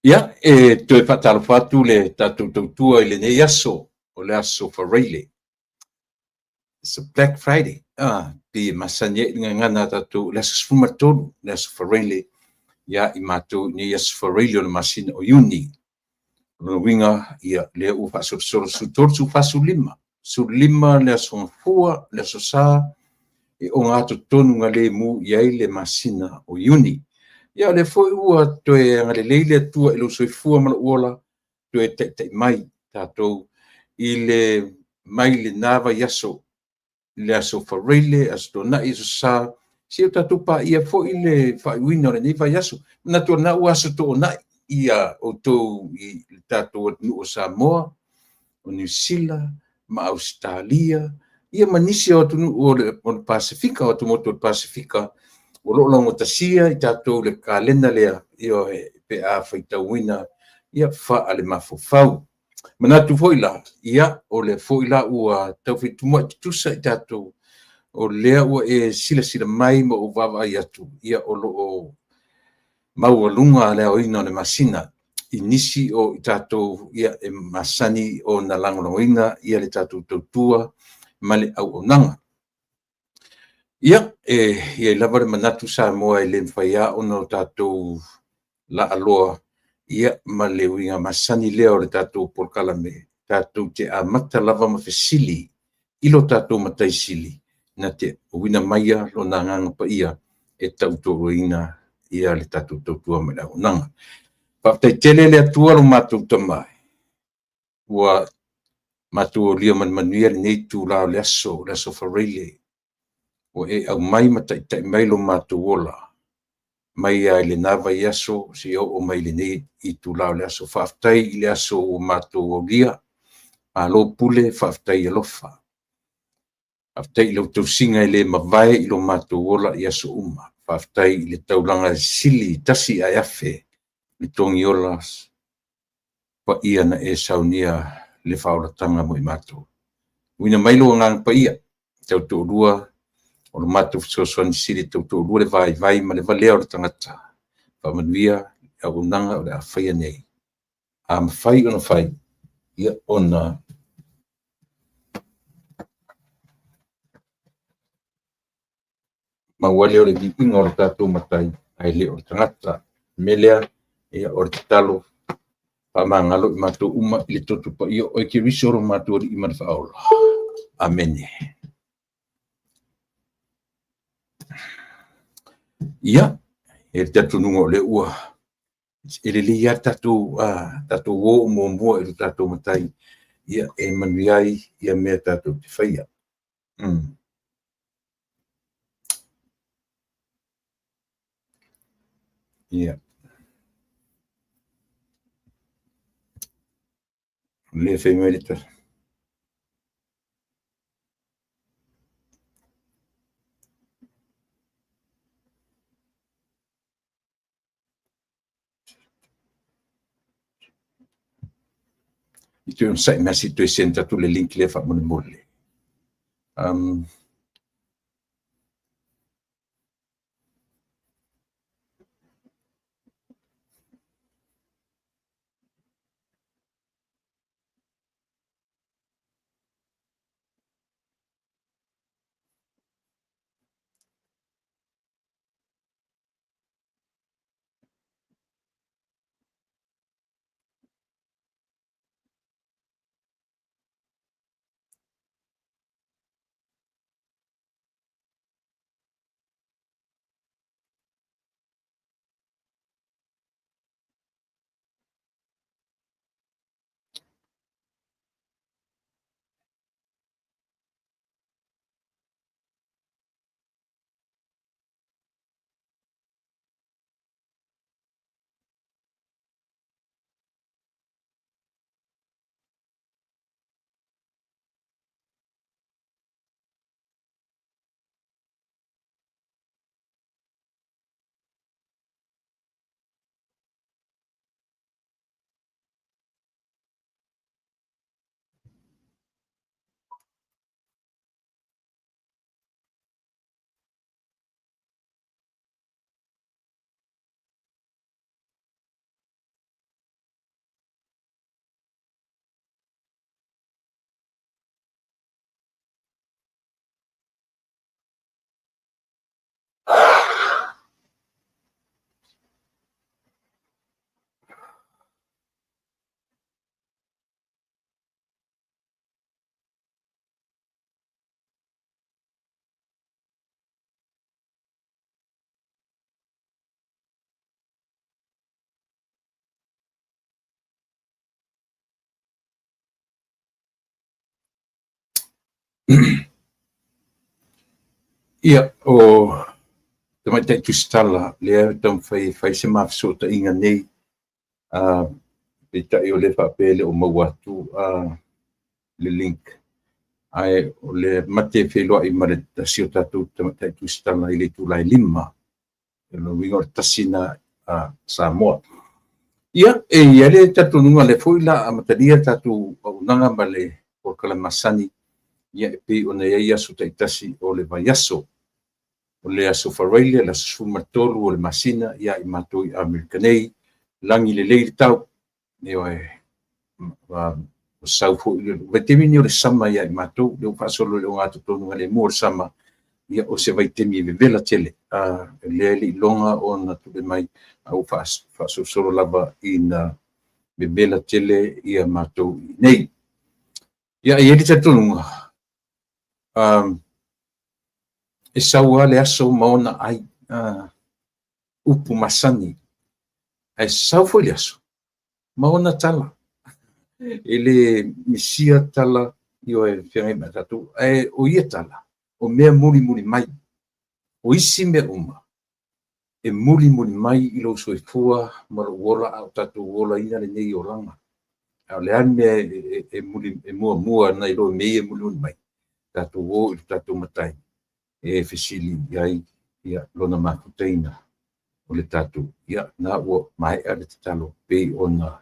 Ia, toe whaatalofa atu le tātou tautua i le nei aso, o le aso whareile. It's a Black Friday. Pi masanya i ngana tātou le aso sfumatonu, le aso whareile. Ia i mātou nei aso whareile o le masina o Iuni. Lona winga ia le u whaasoro sutor su whasulima. Sulima le aso ngafua, le aso sā, e o ngātou tonu ngā le mu iai le masina o Iuni. Ia le foi ua toe ngale leile atua ilo soifua mana uola toe te mai tātou i le mai le nava yaso le aso whareile aso na iso sā si o tātou pa ia foi le whaiwina le niva yaso na tua na ua aso tō na ia o tō i tātou atnu o Samoa o New Zealand ma Australia ia manisi o tunu o le Pasifika o tumoto o Pasifika o lo longo tasia i tātou le kalenda lea io pe a whaitauina ia wha ale mafofau. Manatu foila ia o le foila ua tau whitumua tusa i tātou o lea ua e sila mai mo o wawa i atu ia o lo o maualunga lea o ina o le masina i nisi o i tātou ia e masani o na langolongoina ia le tātou tautua ma le au onanga. Ia, ia lava le manatu sa moa le mwhaia o no tātou la aloa ia ma le winga masani lea o le tātou porkala me tātou te a mata lava ma fesili ilo tātou matai sili na te wina maia lo na nganga pa ia e tautou ina ia le tātou tautua me la unanga. Whaftai tele le atua lo mātou tamai ua mātou o lia manuia le neitu lao le aso whareile o e au mai matai mai lo mātou ola. Mai ai le nava i aso, si o mai le nei i tu lao le aso whaftai i le aso o mātou o lia, a lo pule whaftai i lofa. Whaftai i lo tausinga i le mawai i lo mātou ola i aso uma. Whaftai i le taulanga sili tasi ai afe, le tongi ola pa ia na e saunia le whauratanga mo i mātou. Wina mailo ngang pa ia, tau tō rua, o le mātou fisoasoani siri tautou lua le vai ma le valea o le tangata. Whamanuia au nanga o le a whaia nei. A mawhai ona whai, ia ona mawale o le viinga o le tātou matai, ai le o le tangata, melea, ia o le talo, whamangalo i mātou uma i le totu pa ia o e ke risoro mātou i mana whaola. Amene. Ia, e tatu nungo le ua. E le lia tatu o mua e tatu matai. Ia e manuiai, ia mea tatu te whaia. Ia. Le whaimerita. I tui on sai masi tui senta tu le link le wha mone mole. Ia, o tamai tai tustala, lea tam fai se mafso ta inga nei, pe tai o le whapele o mawatu, le link. Ai, o le mate wheloa I mare tasio tatu tamai tai tustala I le tulai lima, e lo wingo tasina Samoa. Ia, e ia le tatu nunga le fuila a mataria tatu o unanga ma le o kalamasani, ia e pe o na ia su taitasi o le vaiaso, o le aso farailia, le aso sumatolu o le masina, ia I mātou I Amerikanei, langi le leiri tau, ne o e o sau fo I le vaitemi ni o le sama ia I mātou, le o whaasolo le o ngātu tonu ngale mua le sama, ia o se vaitemi me vela tele, le li longa o na tule mai, au whaasolo lava I na me vela tele ia mātou nei. Ia I eri tatununga, e saua le aso maona ai upu masani, e sau foi le aso, maona tala, ele misia tala io e whiangai mai tatu, e o ia tala, o mea muri muri mai, o isi mea uma, e muri muri mai I lo soifua mara uola au tatu uola ina le nei o langa. Au le ane muri e mua mua na I lo mei e muri muri mai, tatu o I tatu matai, e fesili iai ia lona mafuteina o le tatu, ia na ua mai ale te talo pei ona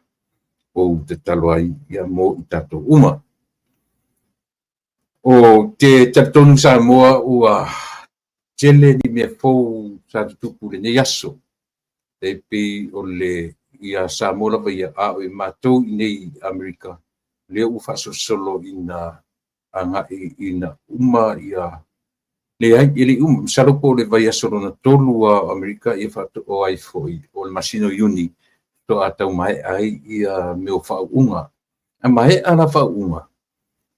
o te talo ai ia mo I tatu uma. O te tatonu Samoa ua tele ni mea fou sa tutupu le nei aso, te pei o le ia Samoa lava ia a o I mātou I nei Amerika, lea u whasosolo ina anga ina uma ia le ai ele salo po le vai aso na tolu a Amerika ia fato o ai foi o le masino uni to atau mai ai ia me o faunga a mai ana faunga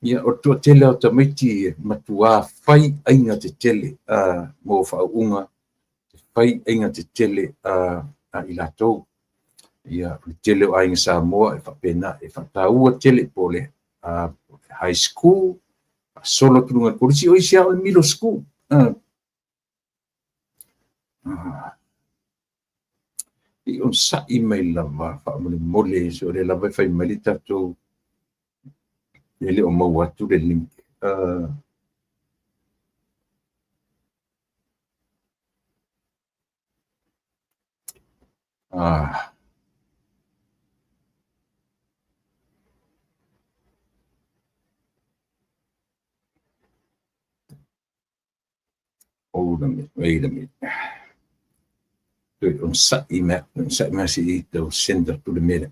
ia o to tele o tamaiti matua fai ainga te tele mo faunga fai ainga te tele a ilato ia tele o ainga Samoa e fa pena e fa taua tele pole high school solo tunga kursi o isia o middle school I on sa'i mai lava whaamole so le lava whai mali tatou le o mau atu le link. Hold a minute, wait a minute. On sa'i mea si I tau send up to the minute.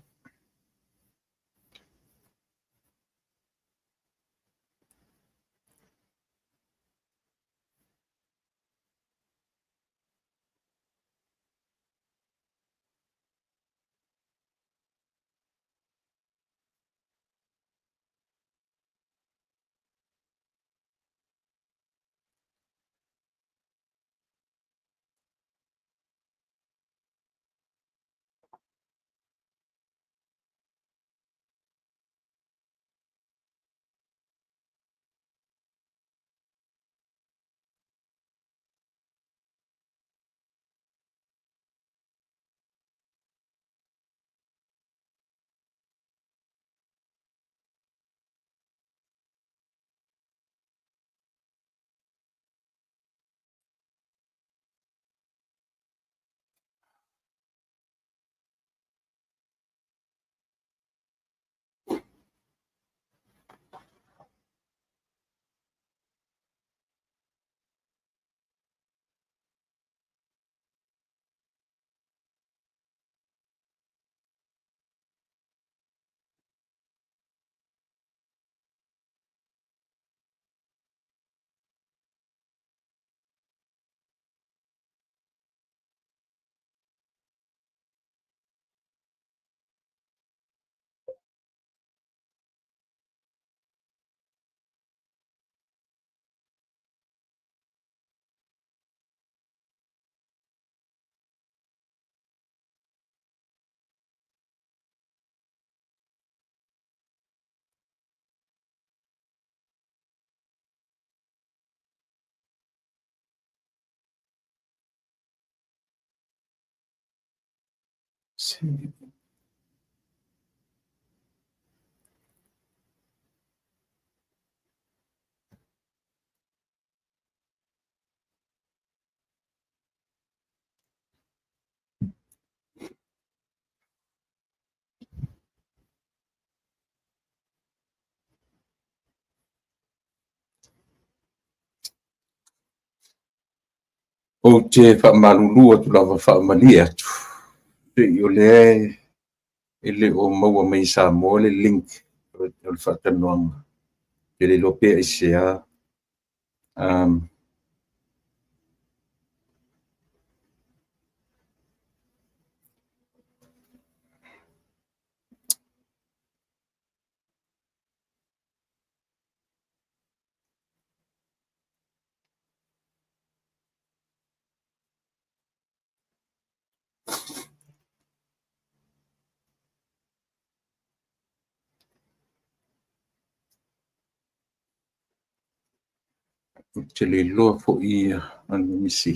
o te whaamalulua tu lava whaamalia atu. Te o le ele o maua mai sa mo le link o le whaatanoanga. Te le lope i sea. Te le loa fo i anu misi.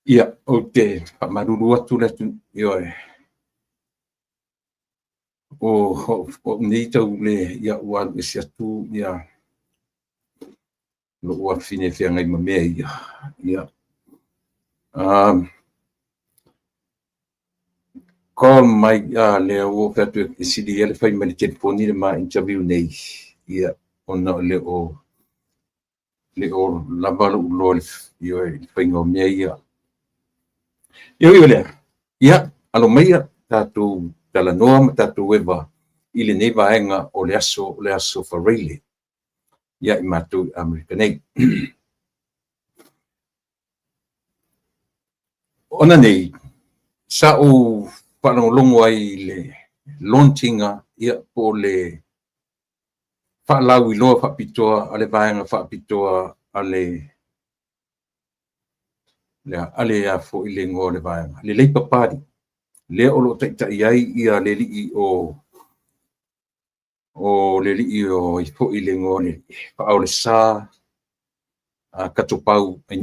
Ia, o te whaamaruru atu le tu, ioe. O nei tau le ia uaru e si atu, ia. Lo ua fine fia ngai ma mea ia. Ia. Call mai le o fatu e sidi ele fai ma le telefoni le ma interview nei. Ia, ona le o lavalu lo le ioe fai ngau mea ia. Io le. Ia, alo meia tatu tala noa ma tatu weba i le nei vaenga o le aso Farele. Ia i matu Americanei. ona nei sa o whanongongo ai le launching ia po le whaalau i loa whapitoa ale vaenga whapitoa ale a fo i le ngō le vaenga le leipa pari le o lo tai ai ia le li o le li o i fo i le ngō le whaau le sa katopau ai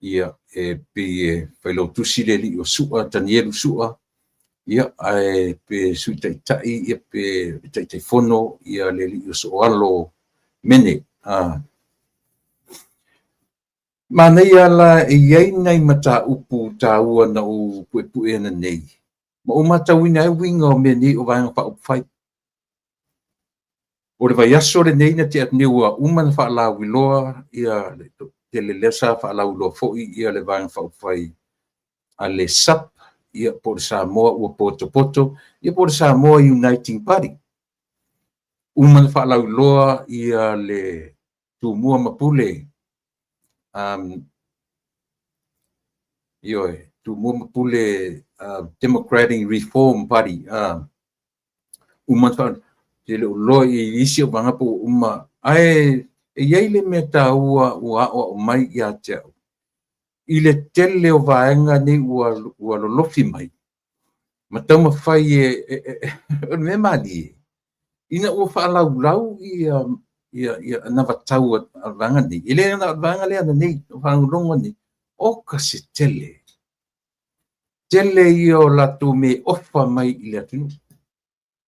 ia pe whailo tusi le li o sua Danielu sua ia pe sui tai ia pe tai fono ia le li o soalo mene mana ia la iai nei mata upu taua na u pue na nei ma o mata wina e winga o meni o vanga pa upfai o le vai aso le nei na te atniua umana fa la wiloa ia le lesa fa la wiloa foi ia le vanga fa upfai ale sap ia por Samoa ua poto ia por Samoa Uniting Party umana fa la wiloa ia le tumua mapule tumua mapule Democratic Reform Party umana fa le lo i isi o vanga po ai iai le meta ua o mai ia te i le tele o vaenga ni ua lolofi mai ma tau mawhai me mali ina ua whaalau ia navatau a vanga ni ile na vanga le ana ni whangulongo ni o ka se tele i o latu me ofa mai i le atinu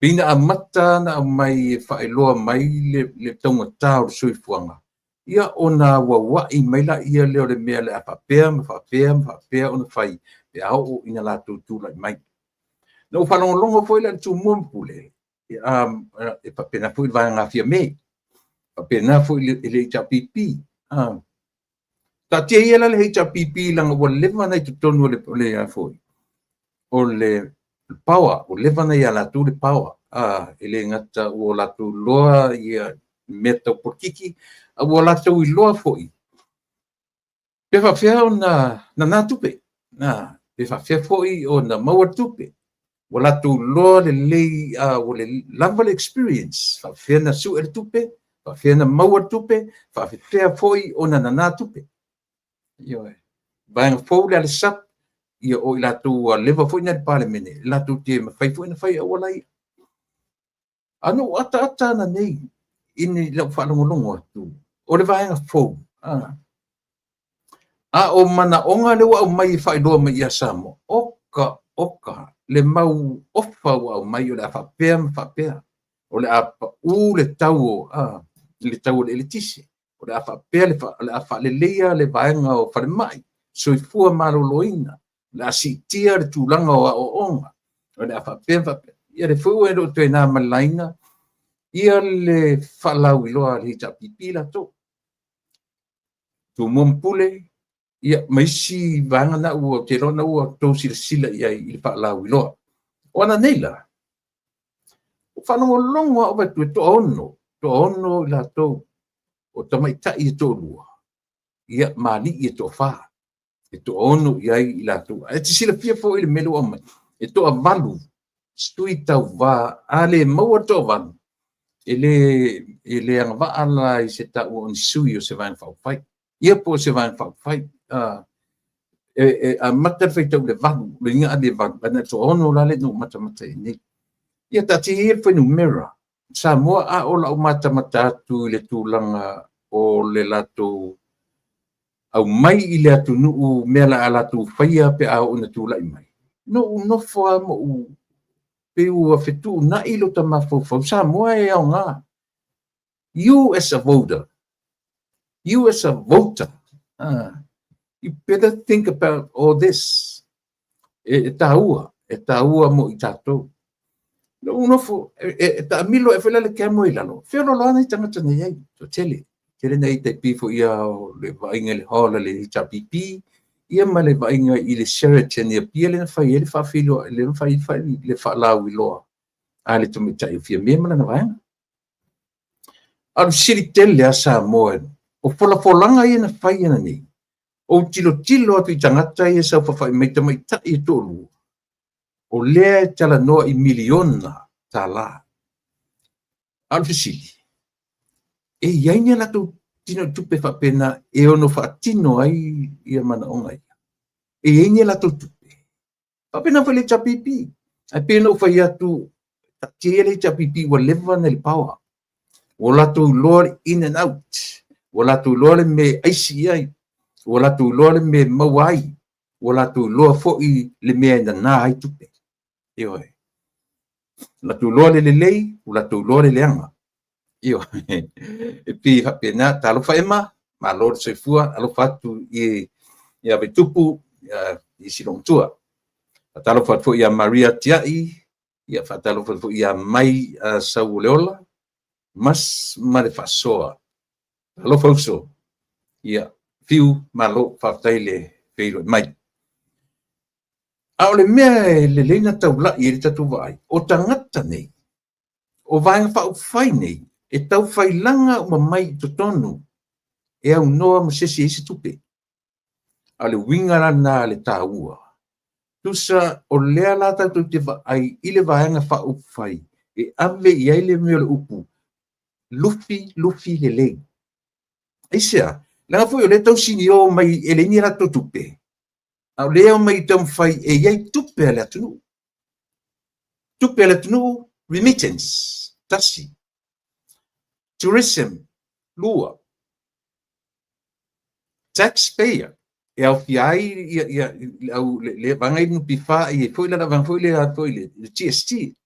pina amata na mai whaeloa mai le tonga tau suifuanga ia ona wawai mai la ia leo le mea le apapea ona whai pe au ina latu tūlai mai no whanongongo foi la tu mumpule e papena foi vai ngafia me papena foi le HPP ta tia ia la le HPP langa wa leva na tu tonu le foi o le power o leva na ia latu le power ele ngata o latu loa ia meta porkiki a o latu i loa foi pe fa fea na tupe pe fa fea foi o na maua tupe wala tu lo le lei o le level experience fa fea na su el tupe fa fea na maua tupe fa fea foi o na tupe yo bang fo le sap ia o la tu leva foi na parliament la tu te fai foi na fai o lai anu ata na nei ini la fa longo tu o le vai fo o mana onga le wa mai fai do mai ia samo oka le mau ofa wa mai o le fa pea o le apa le tau le tisi o le fa pea le fa le leia le vaenga o fa mai so i fua maloloina la sitia le tulanga o onga o le fa pea ia le fu e do te na malaina ia le fa la wiloa le tapipila to tu mompule ia maisi vanga na ua te rona ua tau sila ia i pa la wiloa ona neila o whanongolongo o batu to ono la tau o tamaita i to lua ia mali i to fa e to ono ia i la tau e te sila pia po i le melu o mai e to a valu stui tau va ale maua to valu ele ang va ala i se ta o sui o se van fa fai ia po se van fa fai a mata feita le valu le nga de valu na to ono la le no mata ni ia ta ti ir foi no mirror sa mo a o la mata tu le tulanga o le lato au mai i le atu nu me la ala tu faia pe a ona tu la mai no fo mo pe u afetu na i lo tama fo sa mo e o nga you as a voter you better think about all this. E taua mo i tatou. No fo ta milo e fela le kemo i lalo. Felo lo ana i tangata nei ai. So tele nei te pifo ia le vainga le hola le HPP. Ia ma le vainga i le Sheraton ia pia le fai ele fa filo le fai le fa lau i loa. A le tumita i fia mema na vainga. Alu siri tele asa moe. O fola folanga ia na fai ana nei. O tilo atu I tangata ia sa whawhai mai tamai ta I tolu. O lea tala noa I miliona ta la. Alfisili. E iainia lato tino tupe whapena e ono whaatino ai ia mana onga ia. E iainia lato tupe. Whapena whale tapipi. Ai pena whai atu tia le tapipi wa lewa na le power. O lato loa in and out. O lato loa me aisi ai. O lato loa me mawai. O lato loa fo'i le mea na na ai tupe. Io e. Lato loa le lei, o lato loa le leanga. Io e pi hapena talo fa ema ma lor se fua alo fatu I ave tupu I silong tua talo fatu ia Maria Tiai ia fatalo fatu ia mai Sauleola mas male fasoa alo fauso ia fiu malo fataile feiro mai aole me le leina taula I tatu vai o tangata nei o vai fa fai nei e tau whailanga uma mai totonu e au noa masesi isi tupe. Ale wingara na le tāua. Tusa o lea lata tu te ai ile vaenga wha upwhai e ave I aile meo le upu. Lufi le lei. Eisea, langa fui o le tau sini o mai e le nira to tupe. Au lea mai tau whai e iai tupe ale atunu. Tupe ale atunu, remittance, tasi. Tourism, lua. Taxpayer, e au fiai au le vangai no pifa I foi la van foi le GST,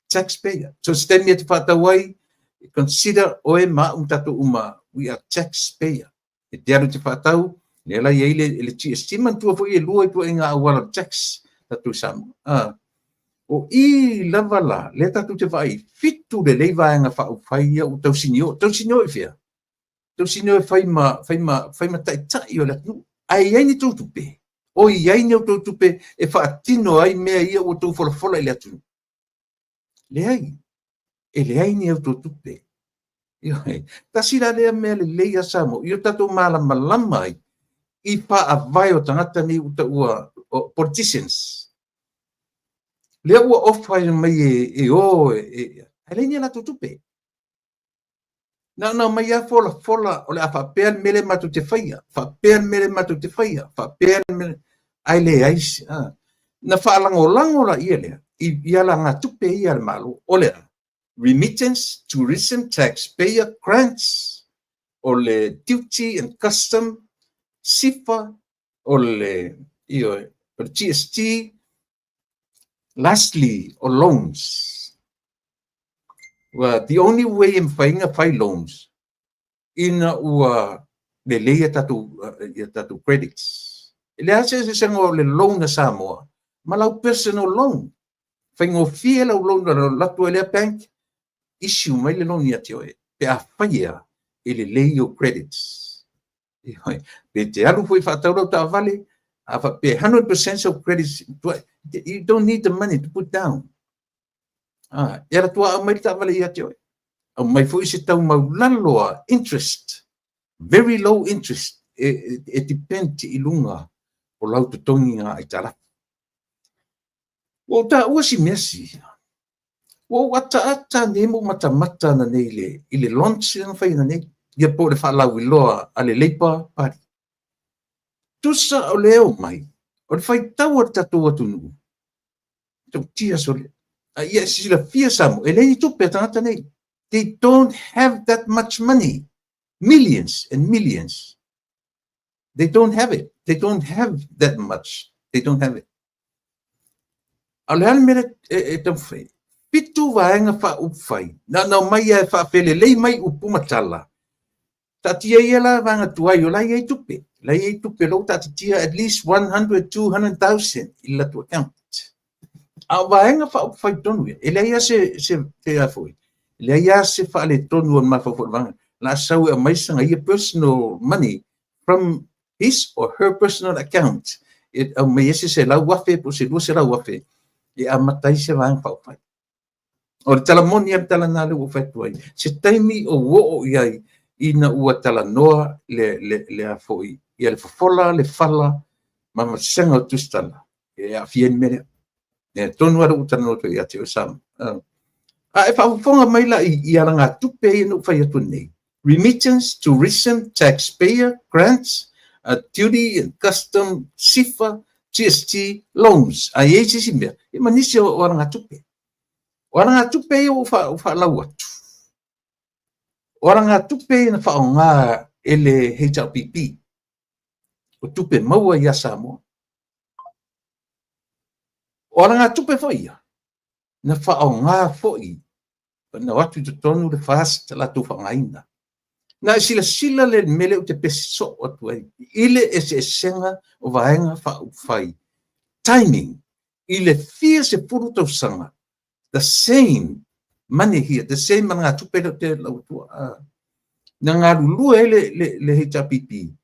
taxpayer. So stand yet fatawai consider oe ma tato uma we are taxpayer. E te aru te fatau le la ye le GST man tu foi lua tu inga awala tax tatu sam. O I lavala le tatu te vai fitu le leva nga fa fai o tau sinio e fia. Tau sinio e fai ma tai o le atu. Ai ai ni tau tupe. O ai ni tau tupe e fa atino ai mea ia o tau fola le atu. Le ai. E le ai ni tau tupe. Io ai. Tasira lea mea le leia samo. Io tatu malama ai. I pa a vai o tangata ni uta ua politicians. Lea ua ofai mai ai ni la tau tupe. Na mai a fola o le a whapea mele matu te whaia. Whapea mele matu te whaia. Whapea mele ai le aisi. Na whaalango la ia lea. Ia la ngā tupe ia le malo. O lea. Remittance, tourism, taxpayer, grants. O le duty and custom. SIFA. O le GST. Lastly, o loans. Well, the only way in whainga whai loans ina ua le leia tatu credits. Le ase se sengo le loan na Samoa, malau personal loan. Whaingo fie lau loan na latu elea bank, issue mai le loan ia te oe. Pe a whaia e le leio credits. Pe te alu hui whataurau ta vale, pe 100% of credits, you don't need the money to put down. Era tua mai ta vale ia te oe. Au mai fo isi tau maulaloa interest, very low interest, e depend I lunga o lau tutongi ngā ai tala. O ta ua si mesi. O ata nemo mata na nei I le launch na whai na nei. Ia po le whalau I loa a le leipa pari. Tusa o leo mai. O le whai tau o tatu atunu. Tau tia so le. Ia sila fia samu. E lei tupe tangata nei. They don't have that much money. Millions and millions. They don't have it. They don't have that much. They don't have it. Alhan mera tam fai. Pitu vaenga fa upfai. Na mai e fa pele lei mai upumatala. Tatia iela vanga tuai o lai e tupe. Lai e tupe lo tatia at least 100, 200,000 illa tu account. A vaenga fa upfai tonu. Ele ia se te afoi. Le ia se fa le tonu ma fa vanga. La sau e mai sanga ia personal money from his or her personal account. It mai se la wafe po se se la wafe. E a matai se vanga fa upfai. O tala moni am tala na le o fatuai. Se taimi o wo iai ina ua tala noa le a foi ia le fofola le fala ma masenga o tustala e a fien mele e tonu ara utano to ia te sam e whaafonga mai la i aranga tupe i no whai atu nei. Remittance, tourism, taxpayer, grants, duty and custom, SIFA, GST, loans. A eisi si mea. I manisi o aranga tupe. O aranga tupe i o whaalau atu. O aranga tupe i na whaonga ele HRPP. O tupe maua i a Samoa. O aranga tupe fo ia. Na whaonga fo i. Na watu te tonu le fast la tu whangaina. Na sila le mele o te peso o tuai. Ile e senga o vaenga whai. Timing. Ile fia se puru tau sanga. The same money here. The same mana tupe te lau tua. Na ngā lulua le HRPP.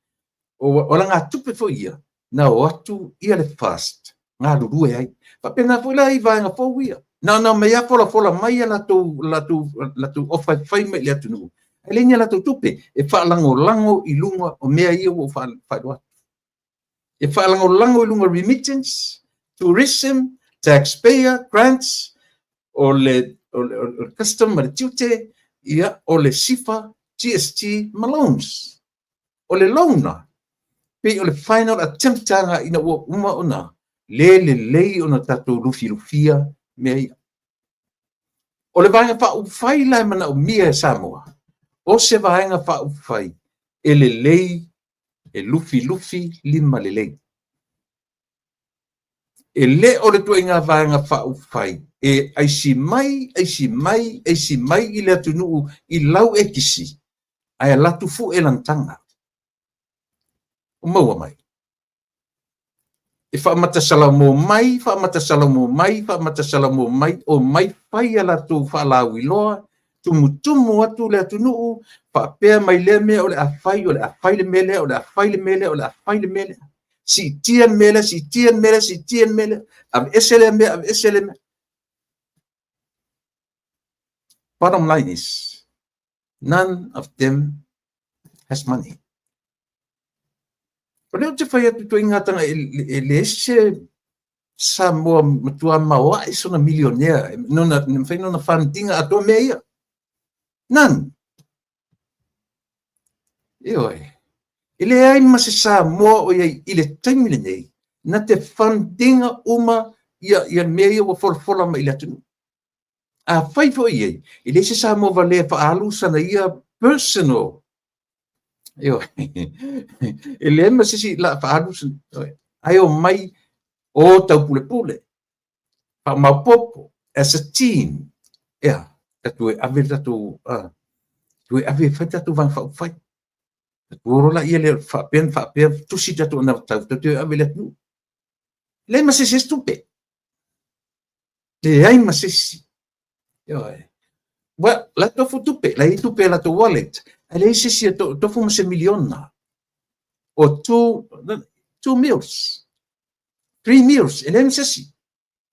O la ngā tupe fo ia. Na o atu ia le fast. Ngā lulua ai. Papena fo la i vaenga fo ia. Na me ia fola mai la tu ofa fai me le atu nu. Elenia la tupe e lango i lunga o mea ia o whaidua. E lango i lunga remittance, tourism, taxpayer, grants, o le custom, le tute, ia o le SIFA, GST, loans. O le loana. Pe o le final attempt tanga ina ua uma ona. Le lei ona tatou lufia mea ia. O le vaenga whaufai lai mana o mia e Samoa. O se vaenga whaufai e le lei e lufi lima le lei. E le o le tuenga vaenga whaufai e aisi mai i le atunuu i lau e kisi. Ai a latu fu e lantanga. O maua mai. E whaamata salamo mai, o mai whai ala tu whalawi loa, tumu atu le atunuu, whaapea mai le mea o le awhai le mele, o le awhai le mele. Si tian mele, av esele mea. Bottom line is, none of them has money. O leo te whai atu tu ingatanga e le ese Samoa matua maua e sona milionea. Nona whantinga ato mea ia. None. Ioi. Ile ai mase Samoa o ia i le taimile nei. Na te whantinga uma ia mea ia wa fola ma i le atunu. A whai fo iei. Ile ese Samoa valea whaalu sana ia personal. Ioi. Ile ma sisi la whaalu sana. Ai o mai o tau pule. Pa mapopo as a team. Yeah. Tatu ave tatu tu ave fai tatu van fai. Tatu la ia le fa pen tu si tatu na tatu ave le tu. Le ma sisi stupe. Le ai ma sisi. Ioi. Well, la tofu tupe, la tupe la to wallet. Ale sisi tofu ma se miliona. O two meals. 3 meals, ele me sisi.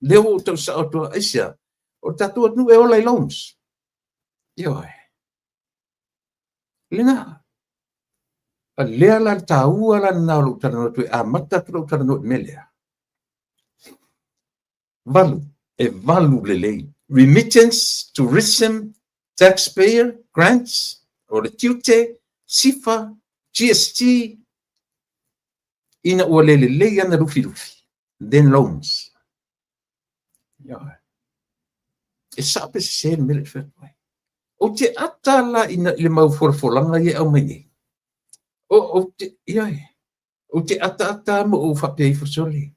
Leo to sa to Asia. O tatu nu e ola loans. Ioi. Lena. A lea la taua la na lu tano tu a mata tu tano melea. Valu lei. Remittance, tourism, taxpayer, grants, or the tute, SIFA, GST, ina o lei ana rufi. Then loans. Yeah. E sape se mele fetwai. O te atala ina le mau forfolanga ye au mai. O te ata mo o whapei fosoli.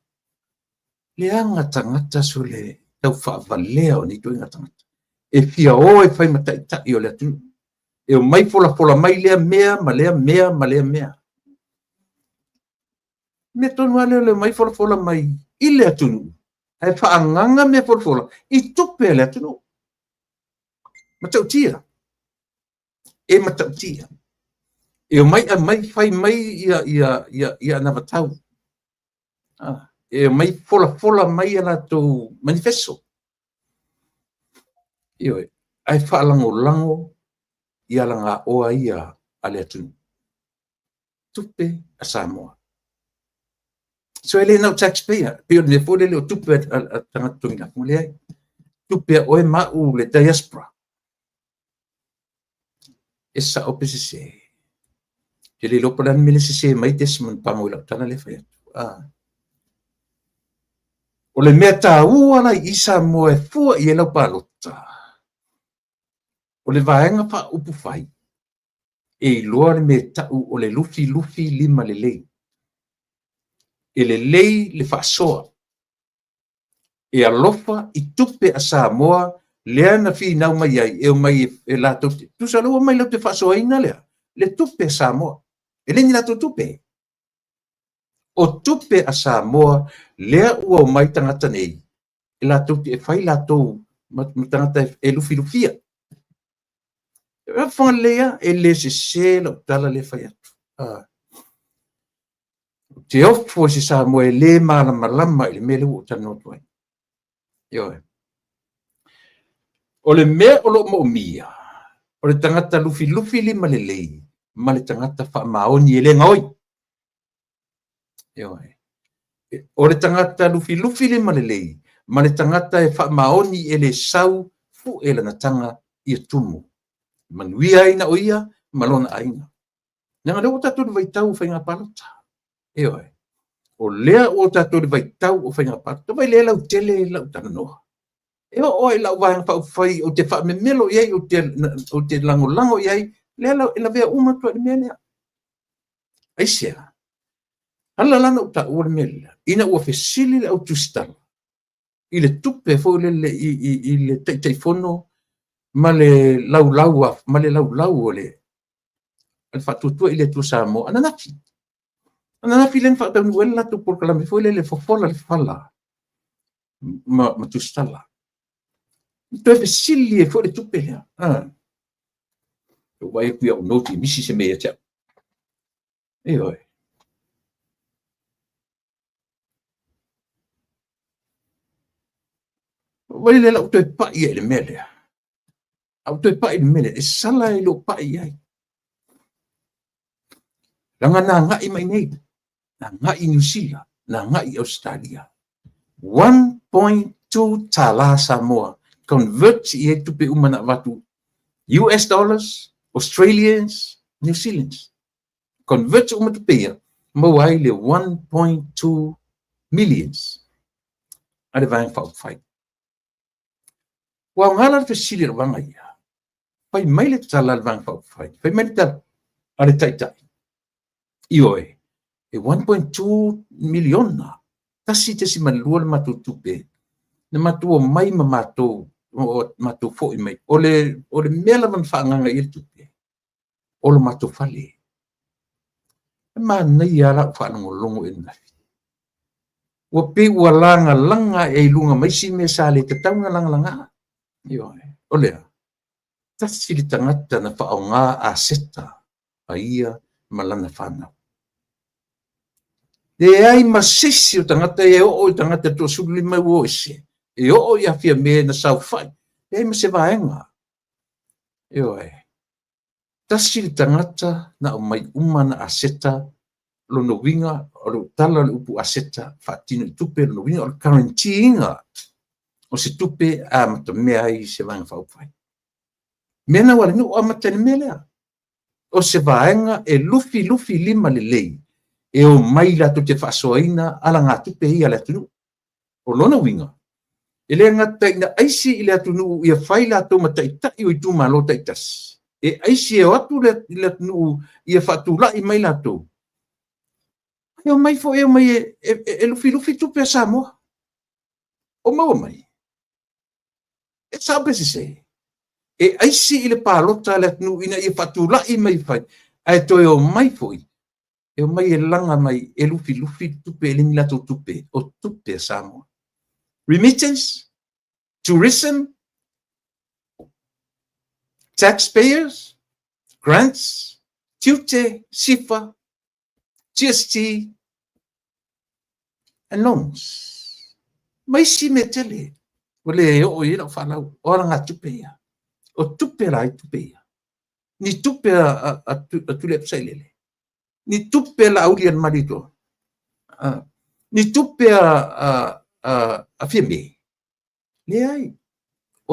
Le anga tangata sole tau whaavalea o ni tu inga tangata. E fia o e whai matai tai o le atu. E o mai fola mai lea mea, ma lea mea. Me tonu ale le mai fola mai i le atunu. Ai whaanganga me fola. I tupe le atunu. Matautia. E matautia. E o mai fai mai ia na vatau. E mai fola mai ala tu manifesto. Ioi. Ai whaalango ia langa oa ia ale atunu. tupe a Samoa. So ele no taxpayer, pio me fole le tupe a tanga tuina mole ai. Tupe o ma u le diaspora. Essa opposite. Ele lo para me se mai desmond pa mo la tana le fai. O le mea tā ua lai isa mo e fua i e lau palota. O le vaenga pa upu fai. E i loa le mea tau o le lufi lima le lei. E le lei le whaasoa. E alofa i tupe a Samoa lea na fi nau mai ai e o mai e lato. Tu sa lua mai lau te whaasoa ina lea. Le tupe a Samoa. E le ni lato tupe. O tupe a Samoa lea ua o mai tangata nei. E lato e whai lato tangata e lufia. E whangalea e le se lau tala le whai atu. Te ofo se Samoa e le malama i le mele u tano tuai. Ioe. O le mea o lo mo mia. O le tangata lufi lima le lei. Ma le tangata wha maoni e le ngaoi. Ioe. O le tangata lufi lima le lei. Ma le tangata e wha maoni e le sau fu e lana tanga i a tumu. Manuia aina o ia, malona aina. Nanga leo tatu le vaitau whainga palota. Ioe. O lea o tatu le vaitau o whainga palota. Vai lea lau tele lau tana noa. Eo oi lau vai pa fai o te fa me melo ye o te lango ye le lau ela vea uma to de mele ai sia alla lana o ta o mele ina o fesili le o tustal ile tupe fo le ile te fono male lau ole al fatu tu ile tu samo ana nafi len fa tan wella tu por kala me fo le fofola le fala ma tustala. Toi fesili e fore tupe lea. O vai kuia o noti misi se mea tia. E oi. Vai le lau toi pai e le mele. Au toi pai le mele. E sala e lo pai ai. Langa na ngai mai nei. Na ngai New Zealand. Na ngai Australia. 1.2 tala Samoa. Convert i e tupe umana watu US dollars, Australians, New Zealands. Convert uma tupe ia, mau ai le 1.2 millions. Ade vai fai. Wa ngala te sili wanga ia. Pai mai le tala vang fai. Pai mai le ade tai. Ioe. E 1.2 million na. Tasi te si malua le matu tupe. Na matu o mai mamato o matu fo i mai. O le mela man whaanganga i tupe. O le matu fale. Ma nei ala whaanango longo e nai. Ua pe ua langa e lunga mai si me sa le te taunga langa. Ioe. O lea. Tasi li tangata na whaonga a seta a ia malana whanau. E ai masisi o tangata e o tangata to suli mai o ese. E o ia fia me na sau fai. E ai mase vaenga. Ioe. Tasi li tangata na o mai umana a seta lo no winga o lo tala le upu a seta fatino tupe lo no winga o lo karantinga. O se tupe a mata mea ai se vaenga fau fai. Mena wale no o matene melea. O se vaenga e lufi lima le lei. E o mai la to te whasoaina ala ngā tupe ia le atunu. O lona winga. E le ngata ina aisi i le atunu ia whai la to mataitai o i tu malo taitas. E aisi e o atu le atunu ia whatula i mai la to. E o mai fo e o mai e lufi tupe a Samoa. O mau mai. E sabe se se. E aisi i le palota le atunu ina ia whatula i mai whai. Ai to e o mai foi. E o mai e langa mai e lufi tupe e lini lato tupe. O tupe a Samoa. Remittance, tourism, taxpayers, grants, tute, SIFA, GST, and loans. Mai si me tele. Wale o ina whanau. Ora ngā tupe ia. O tupe lai tupe ia. Ni tupe a tule apsai lele. ni tupe la aulian marito ni tupe a fiame le ai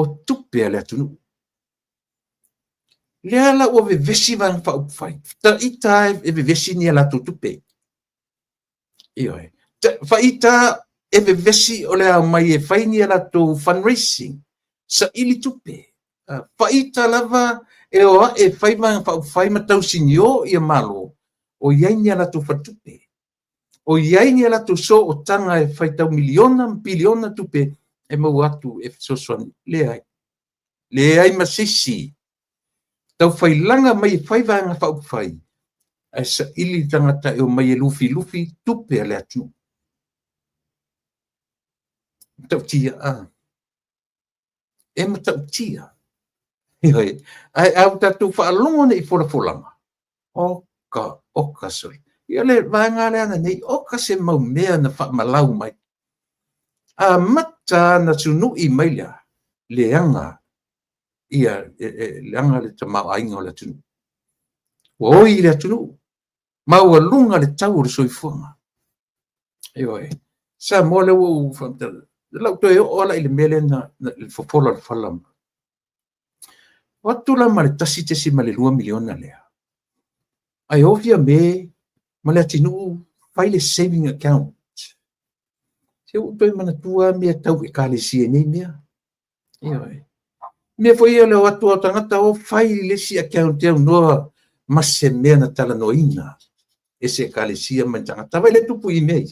o tupe le tunu le ala o ve vesi van fa fai ta ita e ve vesi ni ala tupe io fa ita e ve vesi o le mai e fai ni ala to fundraising sa ili tupe fa ita lava e o e fai man fa fai matau sinio ia malo o iai ni ala to fa tupe o iai ni ala to so o tanga e fai tau miliona biliona tupe e mau atu e so son le ai masisi tau fai langa mai fai vanga fa fai ai sa ili tangata e o mai e lufi tupe ale atu tau tia e matau tia ai au tatu fa longo nei folanga oka soi ia le vanga le ana nei oka se mau mea na fa malau mai mata na tunu i mai le anga ia le anga le tamau ainga le tunu oi le tunu mau lunga le tau le soifonga sa mole o fanta la to e ola ile mele na le fofola le falam watu la male tasi te si male 2 miliona lea ai ovia me male tinu fai le saving account se o to mana tua me tau e kale si nei mea me foi ele o atu tangata o fai le si account e no mase me na tala noina ese kale si man tangata vai le tupu i mei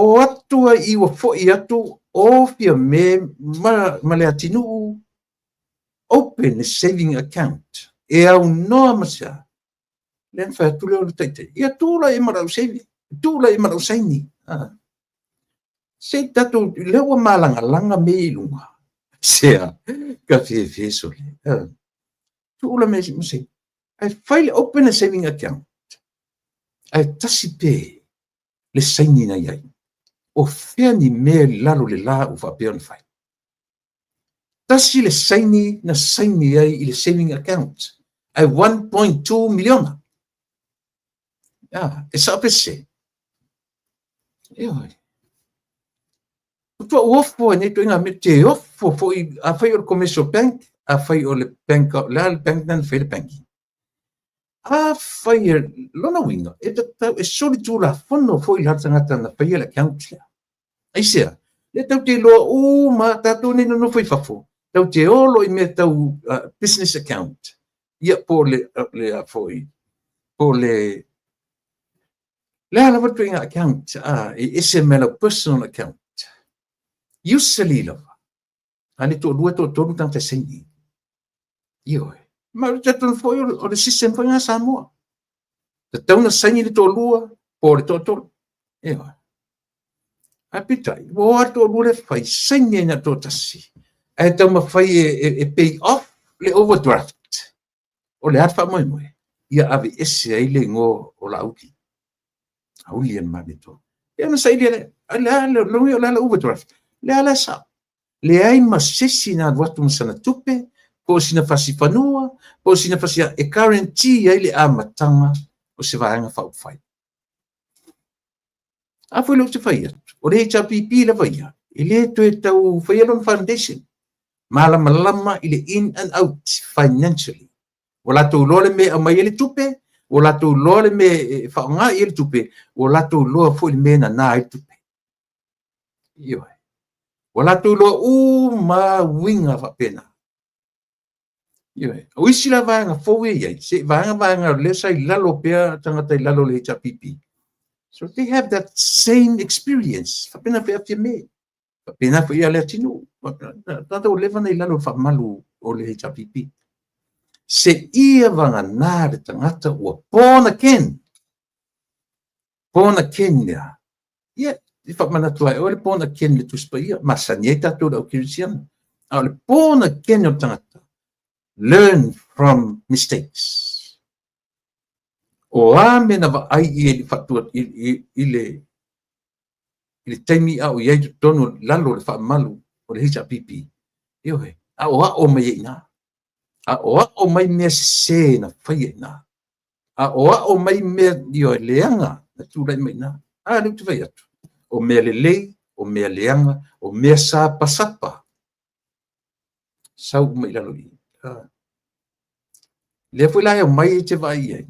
o atu i o foi atu o fia me male atinu open a saving account e au no masa len fa tu le tete ia tu la e mara saving tu la e mara saini se tatu le o malanga me lunga sea ka fi so tu la me se I file open a saving account ai tasipe le saini na ia o fea ni me lalo le la o fa pe on fai tasi le saini na saini ai i le saving account ai 1.2 miliona e sa pese tu ofo ne to inga me te ofo fo a fai o commercial bank a fai o le bank la bank nan fai le bank fai lona winga e ta e soli tu la fono fo i la tanga na fai le account ai sia le tau te lo ma ta to ne no foi fafo tau te olo i me tau business account ia po le foi po le ala watu account ese mela personal account usually lava ani to dua to tang te sengi io ma te foi o le system foi nga Samoa te tau na sengi to lua po le to apitai wo to lua fai sengi na to tasi ai tau ma fai e pay off le overdraft o le atfa moi ia ave ese ai le ngo o la uti aulian mabito ia na sai le la overdraft le ala sa le ai masisi na watu msana tupe po sina fasi fanua po sina fasi e guarantee ai le amatanga o se vaanga fa fai a foi lo te fai o le HRPP le vai ile to tau fai lon foundation malama ile in and out financially wala to lole me mai le tupe wala to lole me fa nga ile tupe wala to lo foi me na ile tupe io wala tu lo ma winga fa pena o isi la vanga fowe ia se vanga le sai lalo pea tanga tai lalo le HRPP so they have that same experience fa pena pe me fa pena fa ia le tinu tanto leva nei lalo fa malu o le HRPP se ia vanga na le tangata o pona ken ia fa mana tua o le pona ken le tuspaia masanieta to o kirisian o le pona ken o tangata learn from mistakes o amena va ai i fatua ile taimi au ia tono lalo le fa malu o le HRPP io o mai ina a o mai mea se na whaia na. A o mai mea io leanga na tūrai mai na. A leu te vai atu. O mea lelei, o mea leanga, o mea sapa. Sau mai lalo i. Lea fui lai o mai te vai ai.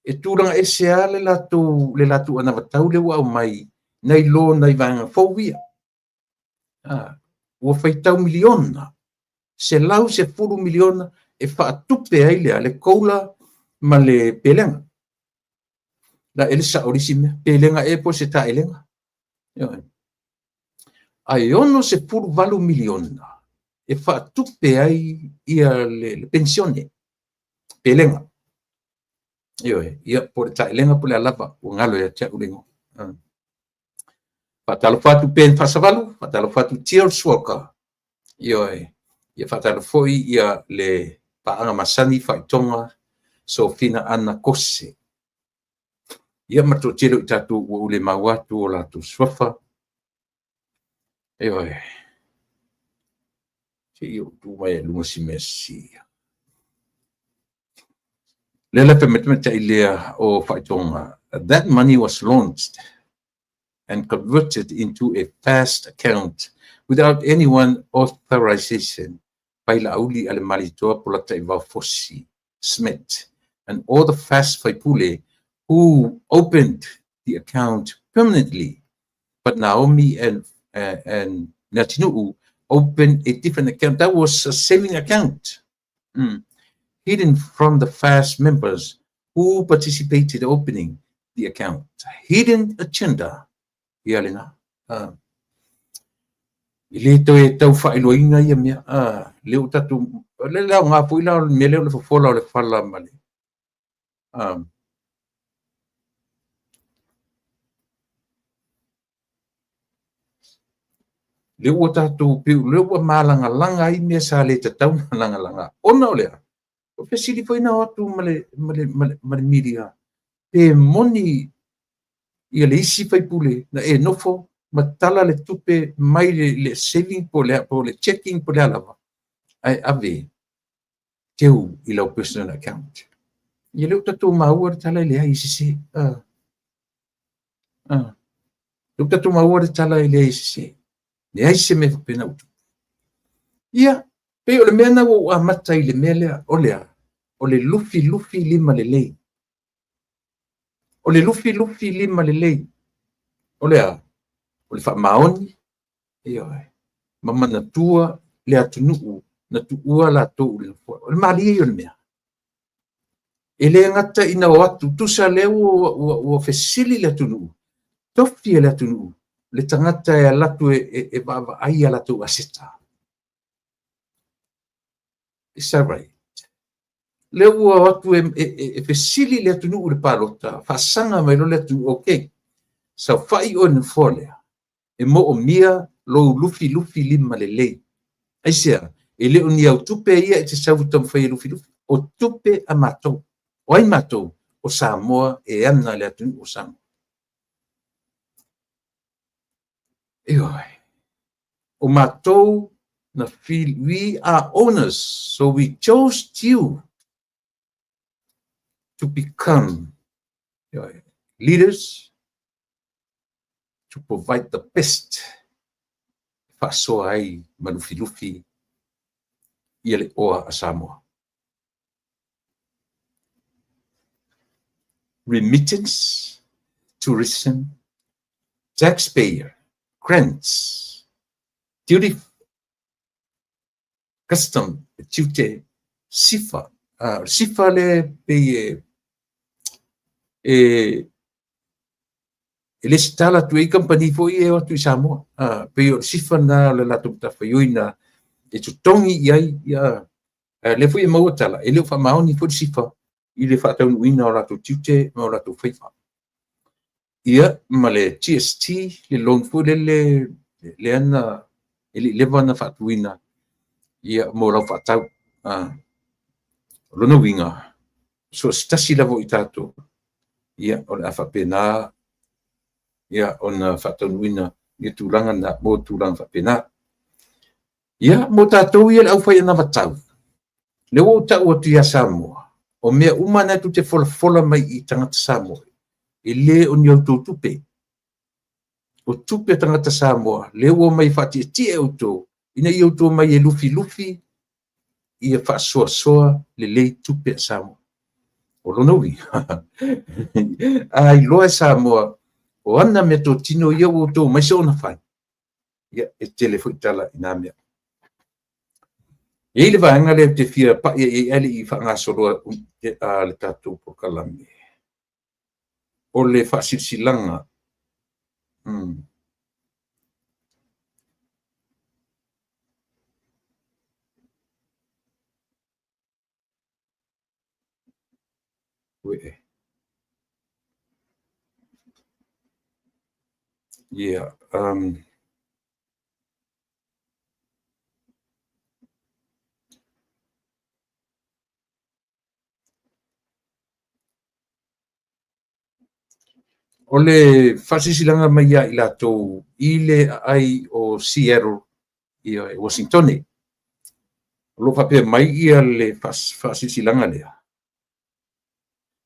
E tūranga e sea le latu ana vatau le wa o mai. Nei lo nei vanga fōwia. Ua whaitau miliona. Se lau se 10 miliona e whaatupe ai lea le koula ma le pelenga. La ele sa orisi mea. Pelenga e po se ta elenga. Ai ono se 10 miliona e whaatupe ai ia le pensione. Pelenga. Ia po le ta elenga po le alava. O ngalo e tia ulengo. Fatalo fatu pen fasavalu, fatalo fatu tier suoka. Ia fatalo foi ia le paanga masani faitonga so fina ana kose. Ia mato tiro itatu ule mawatu o la tu swafa. Tio tu mai lungosi messi. Lela pemetmeta ilea o faitonga. That money was launched and converted into a fast account without anyone authorization by Lauli Alemalitua Polataiva Fossi Smith and all the fast faipule who opened the account permanently. But Naomi and Natinuu opened a different account. That was a saving account, hidden from the fast members who participated opening the account. Hidden agenda. Ialena. Ile to e tau whailoinga ia mea. Leo tatu. Le lao ngā pui lao me leo le fofola o le whala male. Leo tatu piu. Leo wa malanga langa i mea sa le tatau na langa langa. Ona o lea. O pesiri po ina watu male miria. Pe moni ia le isi faipule na e nofo matala le tupe mai le saving po le checking po le alava ai ave teu i lau personal account ia leu tatu maua tala le ai sisi leu tatu maua tala le ai sisi le ai se me pena utu ia pe o le mena o amata i le mele o le lufi lima le lei. O le lufi lima le lei. O le whamaoni. Mama na tua le atunuu. Na tuua la tōu le fua. O le maali e o le mea. E le ngata ina o atu. Tusa leo o fesili le atunuu. Tofi e le atunuu. Le tangata e alatu e vava ai alatu aseta. Is that right? Leo ua watu e fesili le atunuu le palota, whasanga mai lo le atu, okay. Sa whai o ni wholea, e mo o mia lo lufi lima le lei. Aisea, e leo ni au tupe ia e te sautam whai lufi. O tupe a matou, o ai matou, o Samoa e ana le atunuu o Samoa. Eoi, o matou na feel, we are owners, so we chose you to become leaders, to provide the best. Whasoa ai malufi ia le oa a Samoa. Remittance, tourism, taxpayer, grants, duty, custom, duty, sifa le pe ele stala tu e company foi e o tu Samoa pe o sifa na le la tu ta foi na e tu tongi ia le foi mo tala ele fa maoni foi sifa ile fa ta uina o la tu tute mo la tu foi fa ia male GST le long foi le ana ele leva na fa tuina ia mo la fa ta lona winga so stasi lavo i tātou ia ona awhapena ia ona whatanuina ia tūranga na mō tūranga whapena ia mō tātou ia le au whai ana watau le o ta o tia Samoa o mea umana tu te fola mai I tangata Samoa I le o ni auto tupe o tupe tangata Samoa le o mai fati tie auto ina I auto mai e lufi ia whaasoa le tupe Samoa o lona ui ai loa Samoa o ana mea tō tino ia o tō mai se ona whai ia e telefo itala ina mea e le vaenga le te fia pa e ali I whaangasoroa le tātou po kalame o le whasilsilanga yeah o le whasisilanga mai ia I lātou I le ai o Seattle I Washington o lo whapea mai ia le whasisilanga lea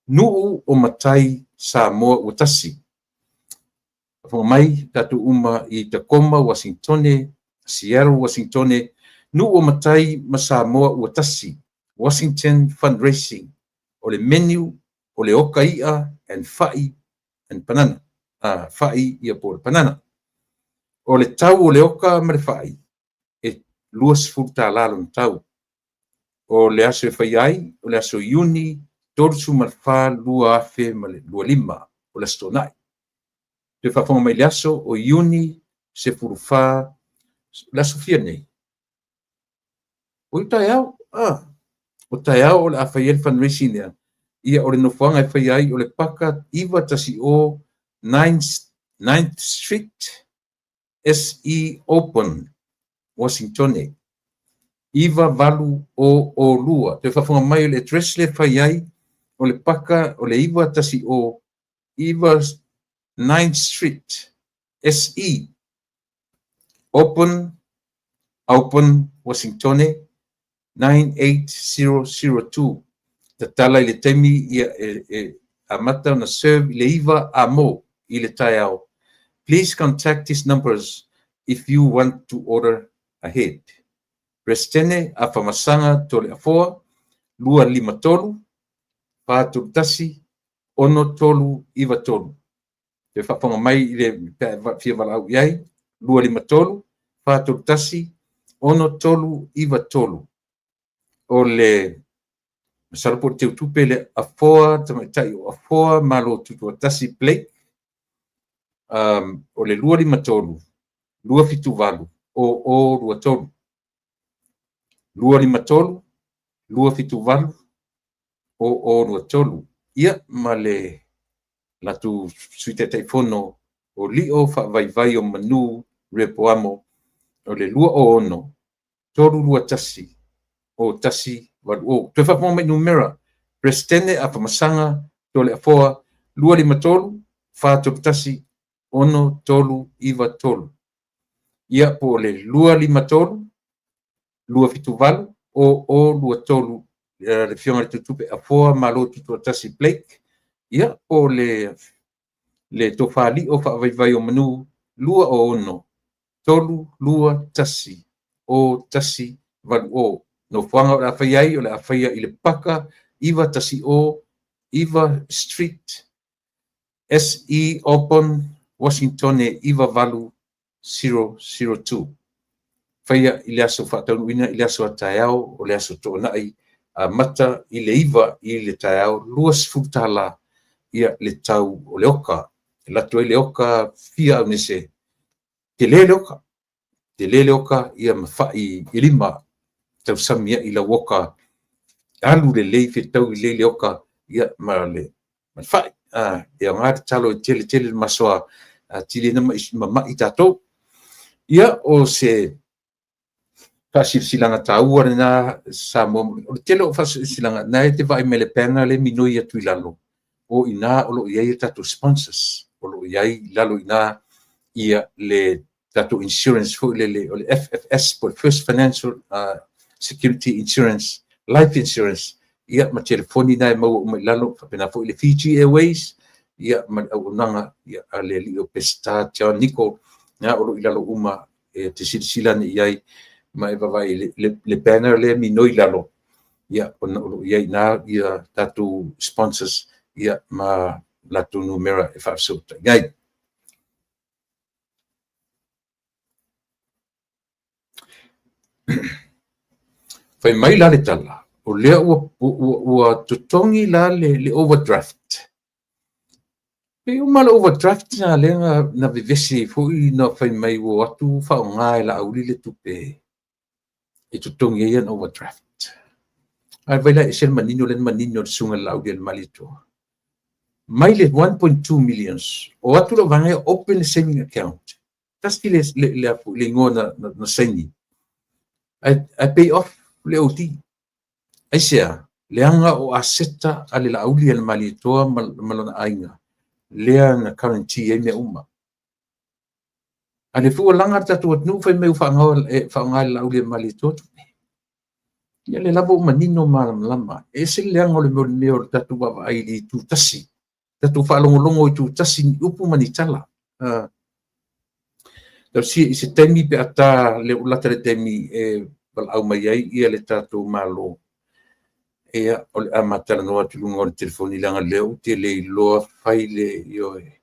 nuu o matai Samoa ua tasi Whanga mai tatu uma I Tacoma, Washington, Seattle, Washington, nuu o matai ma Samoa ua tasi Washington fundraising o le menu o le oka ia and fai and panana fai ia po le panana o le tau o le oka ma le fai e luas futa lalo tau o le aso e fai ai o le aso iuni torsu ma le fa lua afe ma le lua lima o le stonai te whafonga mai le aso o iuni se furufa le aso fia nei o I tai au o tai au o le awhai el fundraising nea ia o le nofuanga e whai ai o le paka iwa tasi o 9th Street SE Open Washington iwa valu o lua te whafonga mai o le address le whai ai o le paka o le iwa tasi o iwa 9th Street SE Open Washington 98002 tala I le temi ia amata na serve le iwa amo I le tai au. Please contact these numbers if you want to order ahead. Prestene a whamasanga to le afoa, lua lima tolu, pāturu tasi, ono tolu iwa tolu. Te whapanga mai I le fia walau iai, lua lima tolu, pāturu tasi, ono tolu iwa tolu. O le Masarapo te utupe le afoa, tamaitai o afoa, malo tutua tasi plate, o le lua lima tolu, lua fitu valu, o lua tolu. Lua lima tolu, lua fitu valu, o lua tolu. Ia ma le latu suite taifono o lio vai o manu repoamo o le lua o ono, tolu lua tasi, o tasi o te whapama mai numera, prestene a whamasanga to le afoa, lua lima tolu, whātopu tasi, ono tolu iwa tolu. Ia po le lua lima tolu, lua fitu valu, o lua tolu, le fionga le tutupe afoa, malo tutua tasi plake. Ia po le tofali o whaavaivai o manu, lua o ono, tolu, lua, tasi, o tasi, valu o. No whanga o le awhai ai, o le awhai I le paka, iwa tasi o, iwa street, SE Open, Washington iwa valu 002. Whaia I le aso whataunu I le aso a taiao, o le aso tōnai, a mata I le iwa I le taiao, luas futala ia le tau o le oka. E latu ai le oka fia au nese, te le oka, ia mawhai I lima, tau samia I la woka alu le lei whetau I le oka ia ma le mawhai ia ngāti talo I tele masoa tili na mai tātou ia o se whasilanga tāua na sa mo o tele o whasilanga na e te vai me le penga le minoi atu I lalo o ina o lo iai tātou sponsors o lo iai lalo ina ia le tātou insurance o le FFS for First Financial Security Insurance life insurance ia ma telefoni nai mau mai lalo pena fo le Fiji Airways ia ma unanga ia ale lio pesta tia niko na o ilalo uma te silsila ni iai ma e vai le banner le minoi lalo ia ona ia na ia tatu sponsors ia ma latu numera e fa sota ngai fai mai la le tala o lea ua totongi la le overdraft. Pe uma le overdraft na lenga na vivesi fui na fai mai o atu whaonga e la auli le tupe. E totongi e an overdraft. Ai vai la esel manino le sunga la auli le malito. Mai le 1.2 millions. O atu lo vanga open a saving account. Taski le ngona na saini. I pay off le oti. Ai sea, leanga o aseta ale la auli al malitoa malona ainga. Lea na currency e mea uma. Ale fua langa tatu at nu fai meu whaanga la auli al malitoa tupe. Ia le lavo manino lama. E se leanga o le meo tatu wawa ai li tu tasi. Tatu whaalongolongo i tu tasi ni upu manitala. Tau si se temi pe ata le ulata le temi wal au mai ai ia le tatu malo. Ea o le amatala noa tulunga o le telefoni langa leo te le iloa fai le ioe.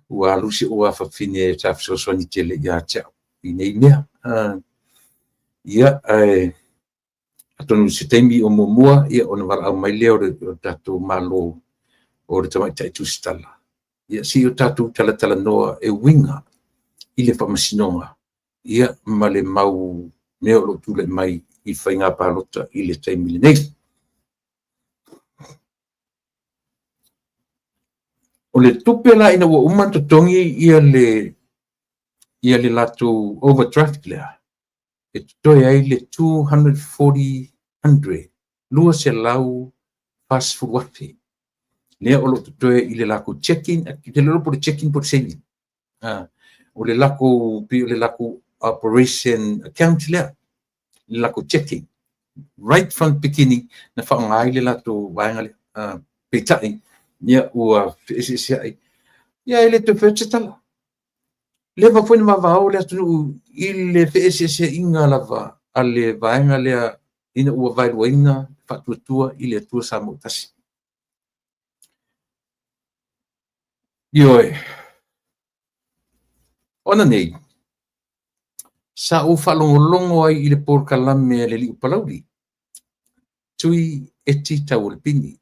Ua lusi ua fafine tafsosoni te le ia tau. Inei mea. Ia atonu se teimi o mumua ia ona wala au mai leo le tatu malo o le tamai tai tusitala. Ia si o tatu tala noa e winga i le whamasinonga. Ia ma le mau mea o lo tule mai i whainga palota i le taimi le nei. O le tupela ina ua umanto tongi ia le latu overdraft lea. E toi ai le 240 lua se lau fast food wafi. Lea o lo toi i le laku check-in, te lolo po le check-in po le saving. O le laku operation account lea. Le laku check-in. Right from beginning, na whaongai le latu wainga le peitai. Ia ua ai. Ia ele te whetitala. Le whawhine mawao le atunu i le wheesia inga lava a le vaenga lea ina ua vairua inga whatuatua i le atua sa mautasi. Ioe. Ona nei. Sa u whalongolongo ai i le porkalame le li upalauri. Tui eti tau le pini.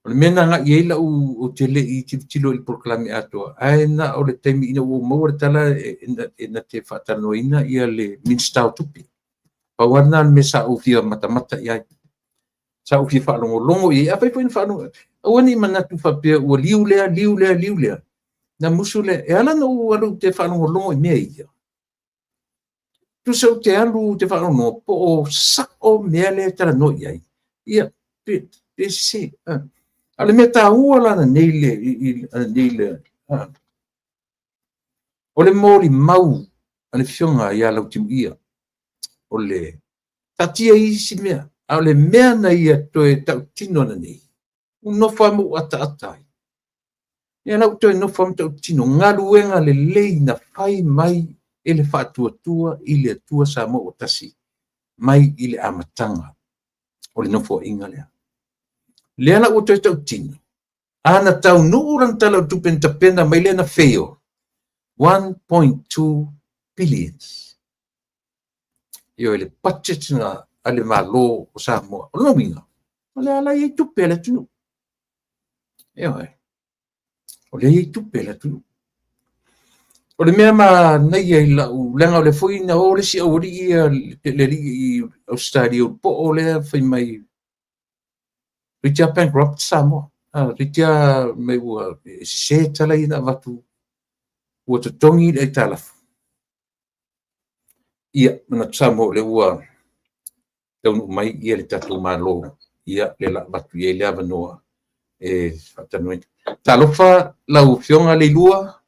O le mena nga i eila o te le i tilo i porkalame atua. Aena o le taimi ina ua maua tala e na te whatanoina ia le minstau tupi. Pawana me sa u fia mata i ai. Sa u fia whalongolongo i apai poin whalongo. Awani manatu whapea ua liu lea. Na musule e ala no alu te whalongolongo i mea ia. Tu sau te alu te whalongo po o sa o mea le tala no i ai. Ia, te se. Ale mea tā ua lana neile. O le mōri mau, ale fionga ia lau timu ia. O le tatia isi mea. A le mea na ia toe tau tino na nei. Unofa mo ata. Ia lau toe nofa mo tau tino. Ngaruenga le lei na fai mai e le whātua i le atua sa mo o tasi. Mai i le amatanga. O le nofo inga lea. Lea la o toe tau tino. Ana tau nuurang tala tupen tapena mai lea na feo. 1.2 billions. Io le budget nga ale malo o Samoa. O no winga. O le ala i tupe la tunu. O le i tupe la tunu. O le mea ma nei ai la u lenga o le fuina o le si o ri le i Australia po o le fai mai ritia bankrupt Samoa. Ritia mai ua se tala ina watu ua tutongi le talafu. Ia, mana Samoa le ua taunu mai ia le tatu malo. Ia le la watu ia le avanoa whatanui. Talofa lau fionga le lua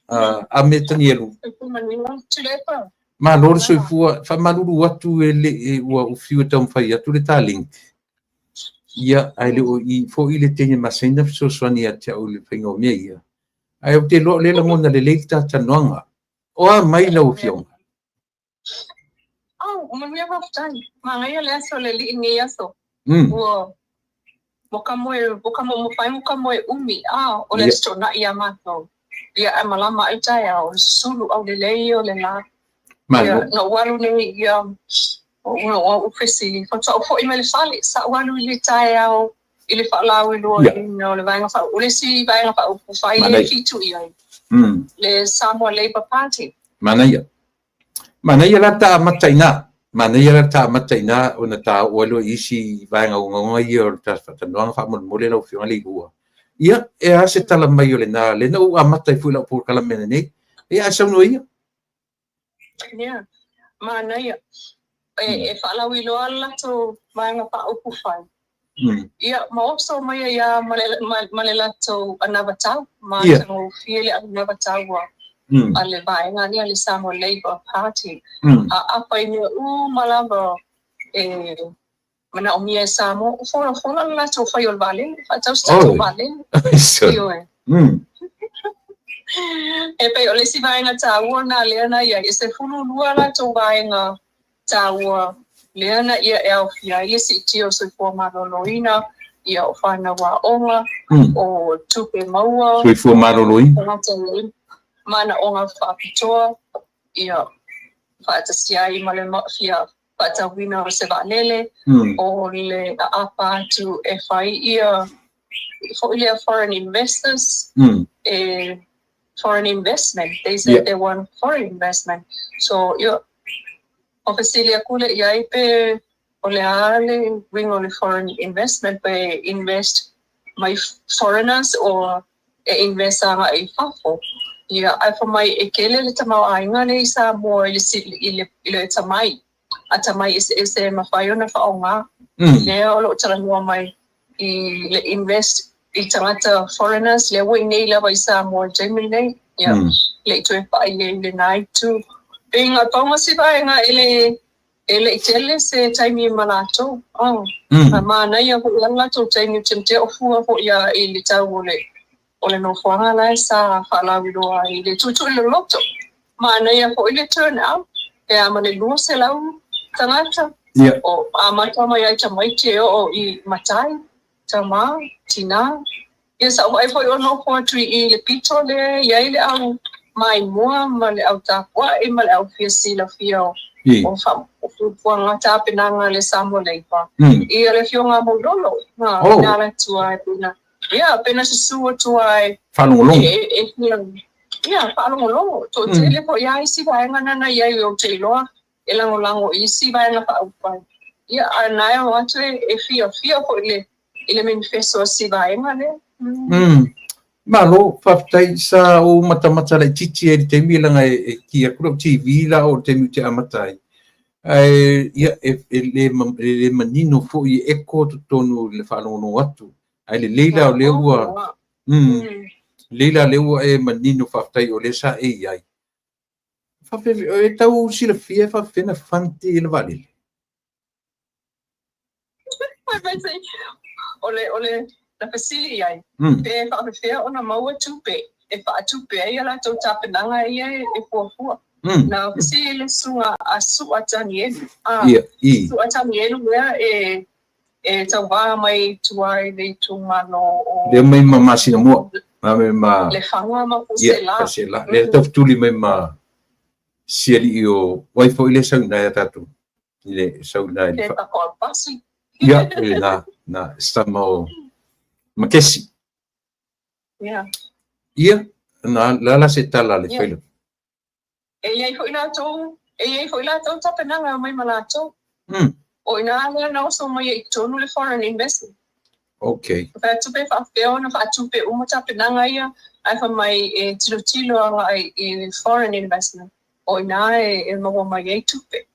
a me tani elu. Malo so fu fa malulu watu ele wa o fiu tam fa ya tu le taling. Ia ai le o I fo ile tene masena so swani atia o le pingo me ia. Ai o te lo le ngona le leita tanonga. O a mai no fiong. Oh, o me va ftan. Ma ia le so le li ni aso. Wo boka mo fai mo ka mo umi o le sto na ia ma no. Ia malama ai tai o sulu au le lei o le la. Ia no walu ne ia o ofisi fa so fo email sali sa walu le tai au ile fa la we lo no le vai fa o le si vai fa o fai le fitu ia. Le Samoa Labour Party. Mana ia la ta mataina. Mana ia la ta mataina ona ta walo isi vai nga ia o ta fa no fa mo le lo fi ali hua. Ia e a se tala mai o le na o amatai fu la por kala mena nei. E a sa no ia. Yeah. Mana ia e fa la wi lo ala to vai nga pa o fai. Ia ma so mai ia malela to anavata ma no fiele anavata wa ale vai nga ni ale Samoa Labour Party a pai ni malava mana o mia Samoa fo la to fai o vale fa to vale io e pe o le si vai nga tawa na le na ia se fulu lua la to vai nga tawa Leana ia elfia ia si tio so forma loina ia o fana wa onga o tupe maua so forma loina mana onga fa pitoa ia fa tasia I male mafia fa tawina o se valele o le apa to FI ia for ile foreign investors foreign investment they said they want foreign investment so ia obviously kule ia pe ole ale bring on foreign investment pe invest my foreigners or invest nga I fafo ia ai for my ekele le tama ainga le sa mo ile tamai atamai is mafayona fa onga le o tala no mai le invest I tamata foreigners le we nei la vai sa mo Germany ia le to pa ile night to Inga tonga si vai nga ele tele se taimi malato mana ia ko langa to taimi temte ofu ko ia ile tawole ole no fanga la sa fala wido ile tutu le loto mana ia ko ile turn out e amane lu se la tangata o amata mai ai tamai te o I matai tama tina ia sa vai foi no poetry ile pitole ia ile au mai mua male au tapua male au fiasi la fio o fa o puanga tapinanga le Samoa Labour ia le fio nga modolo na la tua pina ia pena su tua falongolo ia falongolo to tele ko ia isi vai nga na ia yo telo lango isi vai nga fa upa ia ana o atu fio ko ile manifesto si vai nga le Malo fatai sa o mata le titi e te mi langa ki a kuro TV la o te mi te amatai. Ai ia le manino fo I eko to tonu le whanono atu. Ai le leila o leua. Leila leua e manino fatai o le sa e iai. Fafe e tau sila fia fafena fanti le vale. Ole na fasili ai pe fa fe ona maua tupe e fa tupe ai la to tapinanga ia e fofua na fasili sunga asu atani su atani ia e tawa mai tuai de tumano le mai mama sina mo ma le fanga ma kusela le tafutuli mai ma siali io wai fo ile sauna tatu ile sauna le ta ko pasi ia na stamo Makesi. Ia na la se tala le felo. E ia foi la to tapenanga mai malato. O ina na so mai tonu le foreign investment. Okay. Fa tupe fa feona fa tupe tapenanga ia ai fa mai tilo ai foreign investment. O ina e mo mai tupe.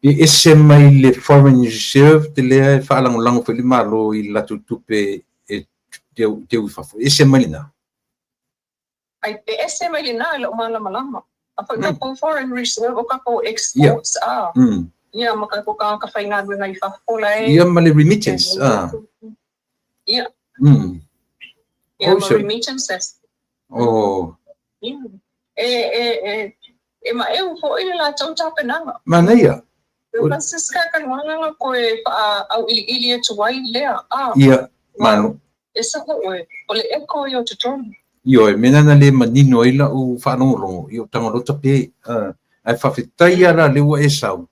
Ese mai le foreign reserve de le fa lango feli malo I la tupe Deu fafo. Ese malina. Ai ese malina lo malama. Apa nga po foreign reserve o ka po exports Yeah, makako ka kafaingan nga ifapulay. Yeah, mali remittance. Yeah. Oh, so, remittances. Oh. Yeah. Ma po ila chong chapenanga. Manaya. Francis ka kan nga ko au ili tuwai le. Yeah. Mano. Esa ko ole eko yo tutong. Yo, menana le manino ila u fanolo, yo tangolo tape. Ai fafitai ara le wa esau.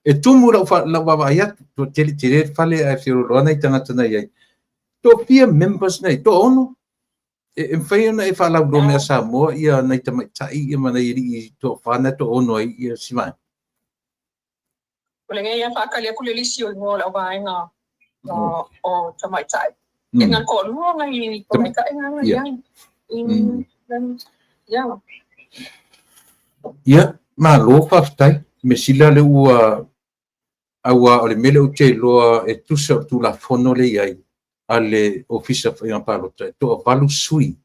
E tumu la wawaya to tele fale ai fiorona tangata na ia. To pia members nei to ono. E whaiona e whalau do mea Samoa ia nei tamaitai ia mana iri to whana to ono ia simai. Kule ngai ia whakalia kule lisi o ngola o vaenga o tamaitai. E ngā ko lua ngai tamaitai ngā iai. Ia, ma lo whaftai, me sila le ua aua o le mele o te loa e tusa o tu la fono le iai. Ale ofisa fa yang palo to valu sui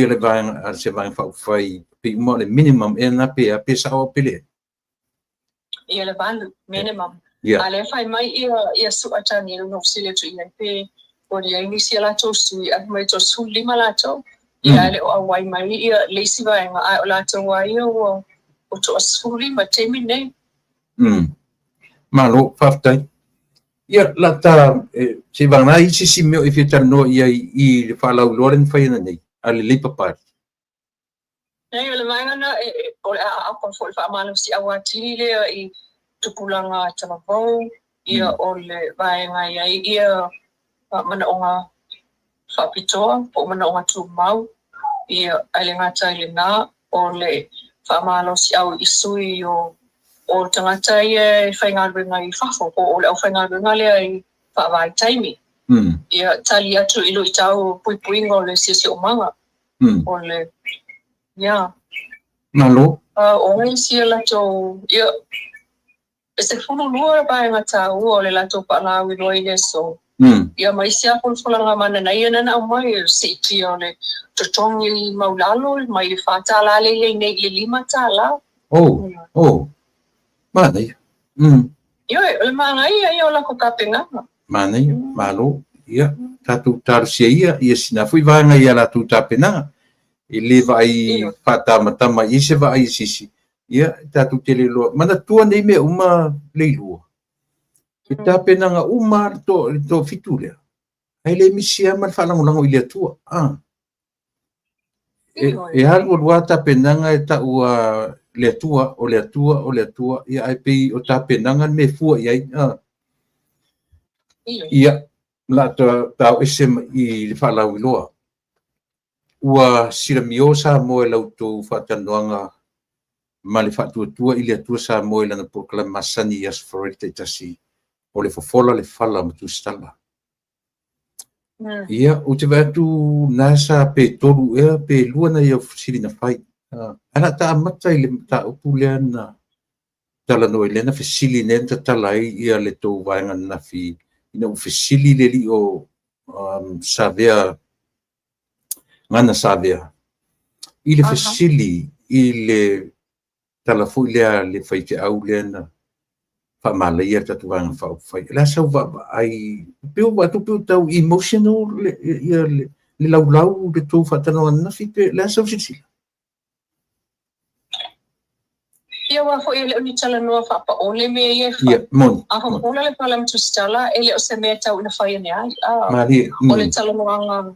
le vang al se vang fa fai pe mo le minimum e na pe sa o pele ia le valu minimum ale fai mai ia su atani no sile tu ia pe o ia inicia la to sui a mai to su lima la to ia le o wai mai ia le si vang a la to wai o to su lima temi nei malo faftai. Ia lata se vanga i si meo e fitar no ia I falau loren faina nei ale le papar. Nei le manga na o a ko fo fa malo si awati le I tupulanga tamavo ia o le vaenga ia mana onga fa pitoa o mana onga tu mau ia ale ngata le na o le fa malo si au isui o tangata ia whainga runga I whafo o le au whainga runga lea I whawai taimi. Ia tali atu ilo I tau puipuinga o le sisi o manga. O le, ia. Malo? O ngai sia lato, ia, e se whono lua bai ngā tau o le lato pa la wiroi le so. Ia mai sia pulfulanga mana na ia nana o mai se iti o le totongi maulalo, mai le whatala le nei le lima tala. Oh. Manai. Yo, le mangai ia la ko kapenga. Manai, malo. Ia, tatu tarusia ia sina fui vanga ia la tu tapena. Ele vai fatama ia se vai sisi. Ia, tatu tele lo. Mana tua nei me uma leilua. E tapena nga uma to fitule. Ai le misia man falango ile tua. E haru wa tapenanga e ta ua le atua ia ai pe o tapenanga me fua ia ia la ta ese I le falau loa ua sira miosa mo e lauto fatanoanga mali fatuatua I le atua sa mo e lana proclamasani as for it tasi o le fofola le fala ma tu stala ia o te vatu nasa pe toru e pe luana ia siri na fai ana ta amata I le ta upulea na tala no ele na fesili nenta tala ia le to vaenga na fi ina fesili le li o savea ngana savea I le fesili I le tala fu le fai te au le na fa mala ia tatu vanga fa fai la sa va ai piu va tu piu tau emotional le lau de to fa tano na fi la sa sisi Ia wa fo ele ni tala no fa pa ole me ia fa. Ia mon. Ho ole le palam tu stala ele o se me tau na fa ia ai. Mari. Ole tala no anga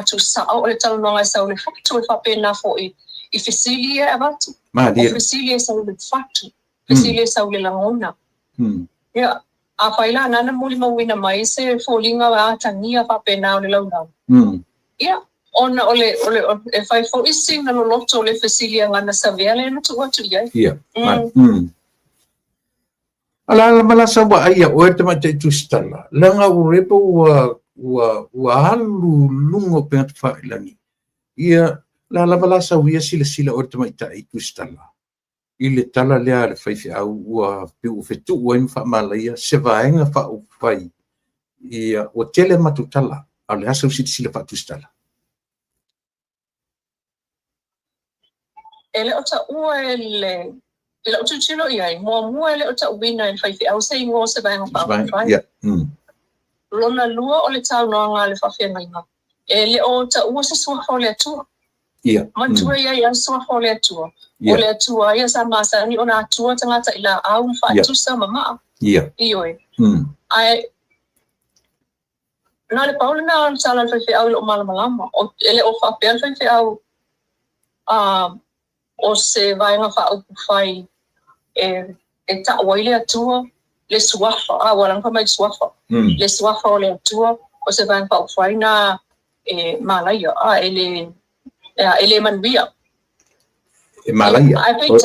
tu sa ole tala no anga sa ole fa tu fa pe na fo I fisilia avatu. Mari. Fisilia sa ole fatu. Fisilia sa ole langona. Ia a fa ila na muli mawina mai se fo linga wa tangia fa pe na ole launa. Ia ona ole e fai fo isi na lo loto le fesilia ngana savele na tu watu ia. Ia. Ala mala sa wa ia o te mate tu stala. Langa o repo wa halu lungo pe atu whailani. Ia la mala sa wia sila o te mate tu stala. Ile tala lea le fai au ua piu fetu ua imfa mala ia se vaenga fa o fai. Ia o tele matu tala. Ale asa usiti sila fa tu stala. ele o ta ua ele o tuchilo ia mua ele o ta wina ele fai au sei ngo se vai ngapa yeah lona lua o le tau noanga le whawhenga inga. Ele o ta ua se sua hau le atua. yeah Mantua ia sua hau le atua. O le atua ia sa masa ni ona atua tangata ila au whaatusa mama. yeah Ioi. Ai, na le paule na on sala le au lo malamalama. O ele o whapea le au o se vai nga wha fai e ta waile atua le suafa, walang pa may suafa. Le suafa o le atua o se vai pa fai na Malaya, ele manbia. Malaya.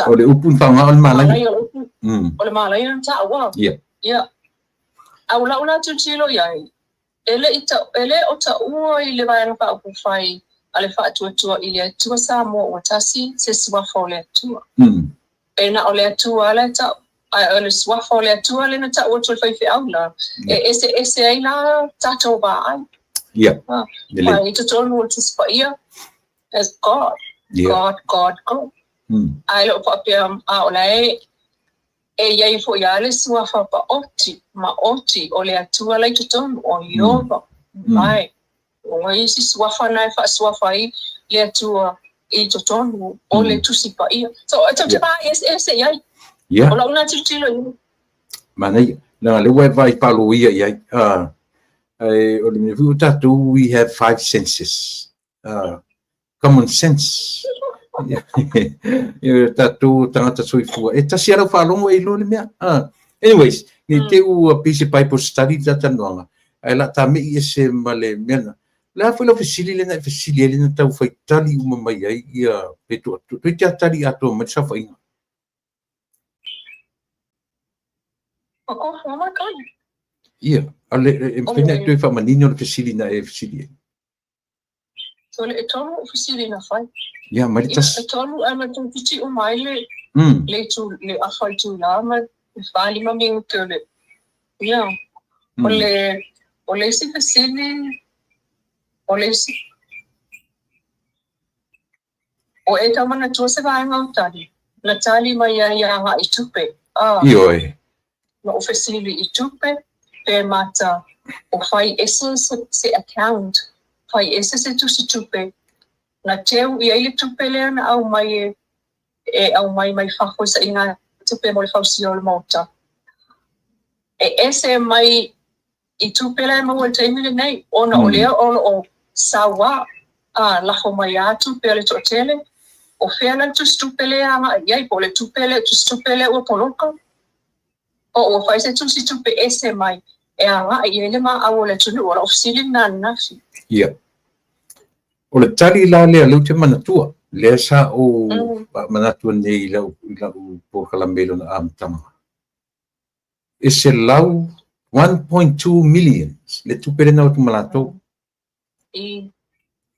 O le upun pa nga on Malaya. O le Malaya ta wa. Yeah. Aula una tu chilo yai. Ele o ta ua i le vai pa fai ale fa tua ile tua sa mo o tasi se suafa o le atua. E na o le atua le ta le suafa o le atua le na ta o tu fai fi aula. Ese ai la tato ba ai. Yeah. Ai tu tonu o tu spaia as God. God. Ai lo pa pia o lai ia fo ia le suafa pa oti o le atua le tu tonu o yoba. Mai. O isi suafa na fa suafa i le atua i to tonu o le tusi pa ia. So ta ba ese ia. Yeah. O la una tilo. Mana na le vai palo ia o le mivu tatu we have 5 senses. Common sense. Tatu tangata soifua. E tasi ara whalongo e lo le mea. Anyways, ni te ua pisi Bible study tatanuanga. Ai la ta me i se male mena. La foi la fesili le na fesili le na tau fai tali uma mai ai ia peto. Tu te tali ato ma sa fai. Ko fama kan. Ia, ale pena tu fa manino le fesili na e fesili. So le tonu fesili na fai. Ia, ma tas. Le tonu ama tu piti o mai le tu le afai tu la ma fali ma mi utole. Ia. O le si fesili Olisi. O e tamana tua se vai ngautari. Na tali mai ia nga itupe. Ioi. Na ofesili itupe. Pe mata o fai ese se account. Fai ese se tu si tupe. Na teu ia ili tupe lea na au mai au mai whako sa inga tupe mo le fausio le mauta. Ese mai i tupe lea mo le taimile nei. Ona o lea o sawa la mai atu pe le totele o fela tu stupele anga ia po le tupele tu stupele o poloka o fai se tu si tupe ese mai anga ia le ma au le tunu o ofsili na nafi ia o le tali la le lu te manatua le sa o manatua nei la por kalamelo na amtama ese lau 1.2 million le tupele na o malato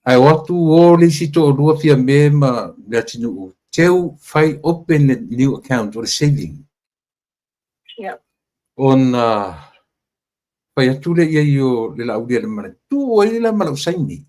ai watu o le sito lua fia me ma le atinu teu fai open le new account or saving. On fai atu le ia io le laudia le mana. Tu o le la malau saini.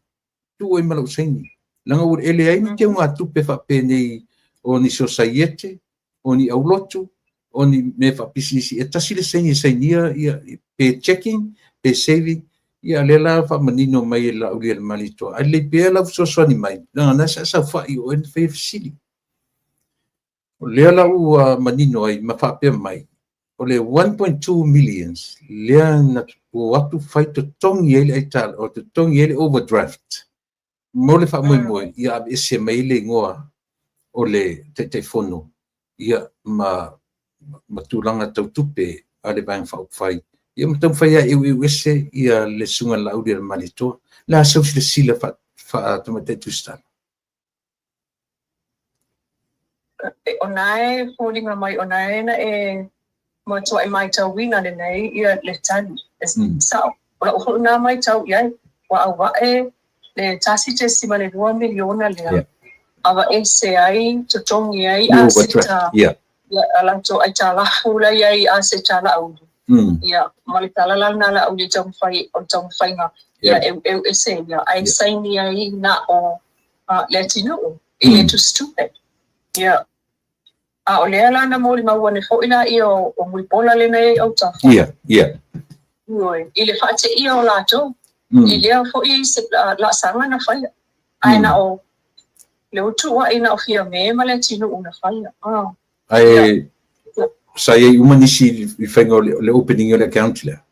Tu o malau saini. Langa ur ele ai ni teu ngā tupe fa pene o ni societe, o ni aulotu, o ni me fa pisisi. E tasi le sainia ia pe checking, pe saving. Ia le la fa manino mai la uli le malito ai le pe la so ni mai na sa fa i o en fe sili o le la u manino ai ma fa pe mai o le 1.2 millions le na o atu fight to tongi ele ital o to tongi ele overdraft mo le fa mo ia ese mai le ngoa o le te fono ia ma tulanga tau tupe ale bang fa fai ia matam faia eu ese ia le sunga lau dia malito la so le sila fa tomate tusta onai holding mai onai na mo to mai tau wina le nei ia le tani so o na mai tau ia wa le tasi te si male 2 miliona le ava ese ai to tongi ai asita ia ala to ai tala hula ai asita la au ia malitala na la uli tong fai nga ia eu ese ia ai saini ai na o latino ile to stupid Ia. O lea la na mōli maua fo ina i o mui pola le nei au tafa. Ia. Ui, i le whaate i o lato. I lea fo i se la sanga na whaia. Ai na o le utua ina o fia me ma le tino una whaia. Ai, sa i umanisi i whainga le opening o le account lea.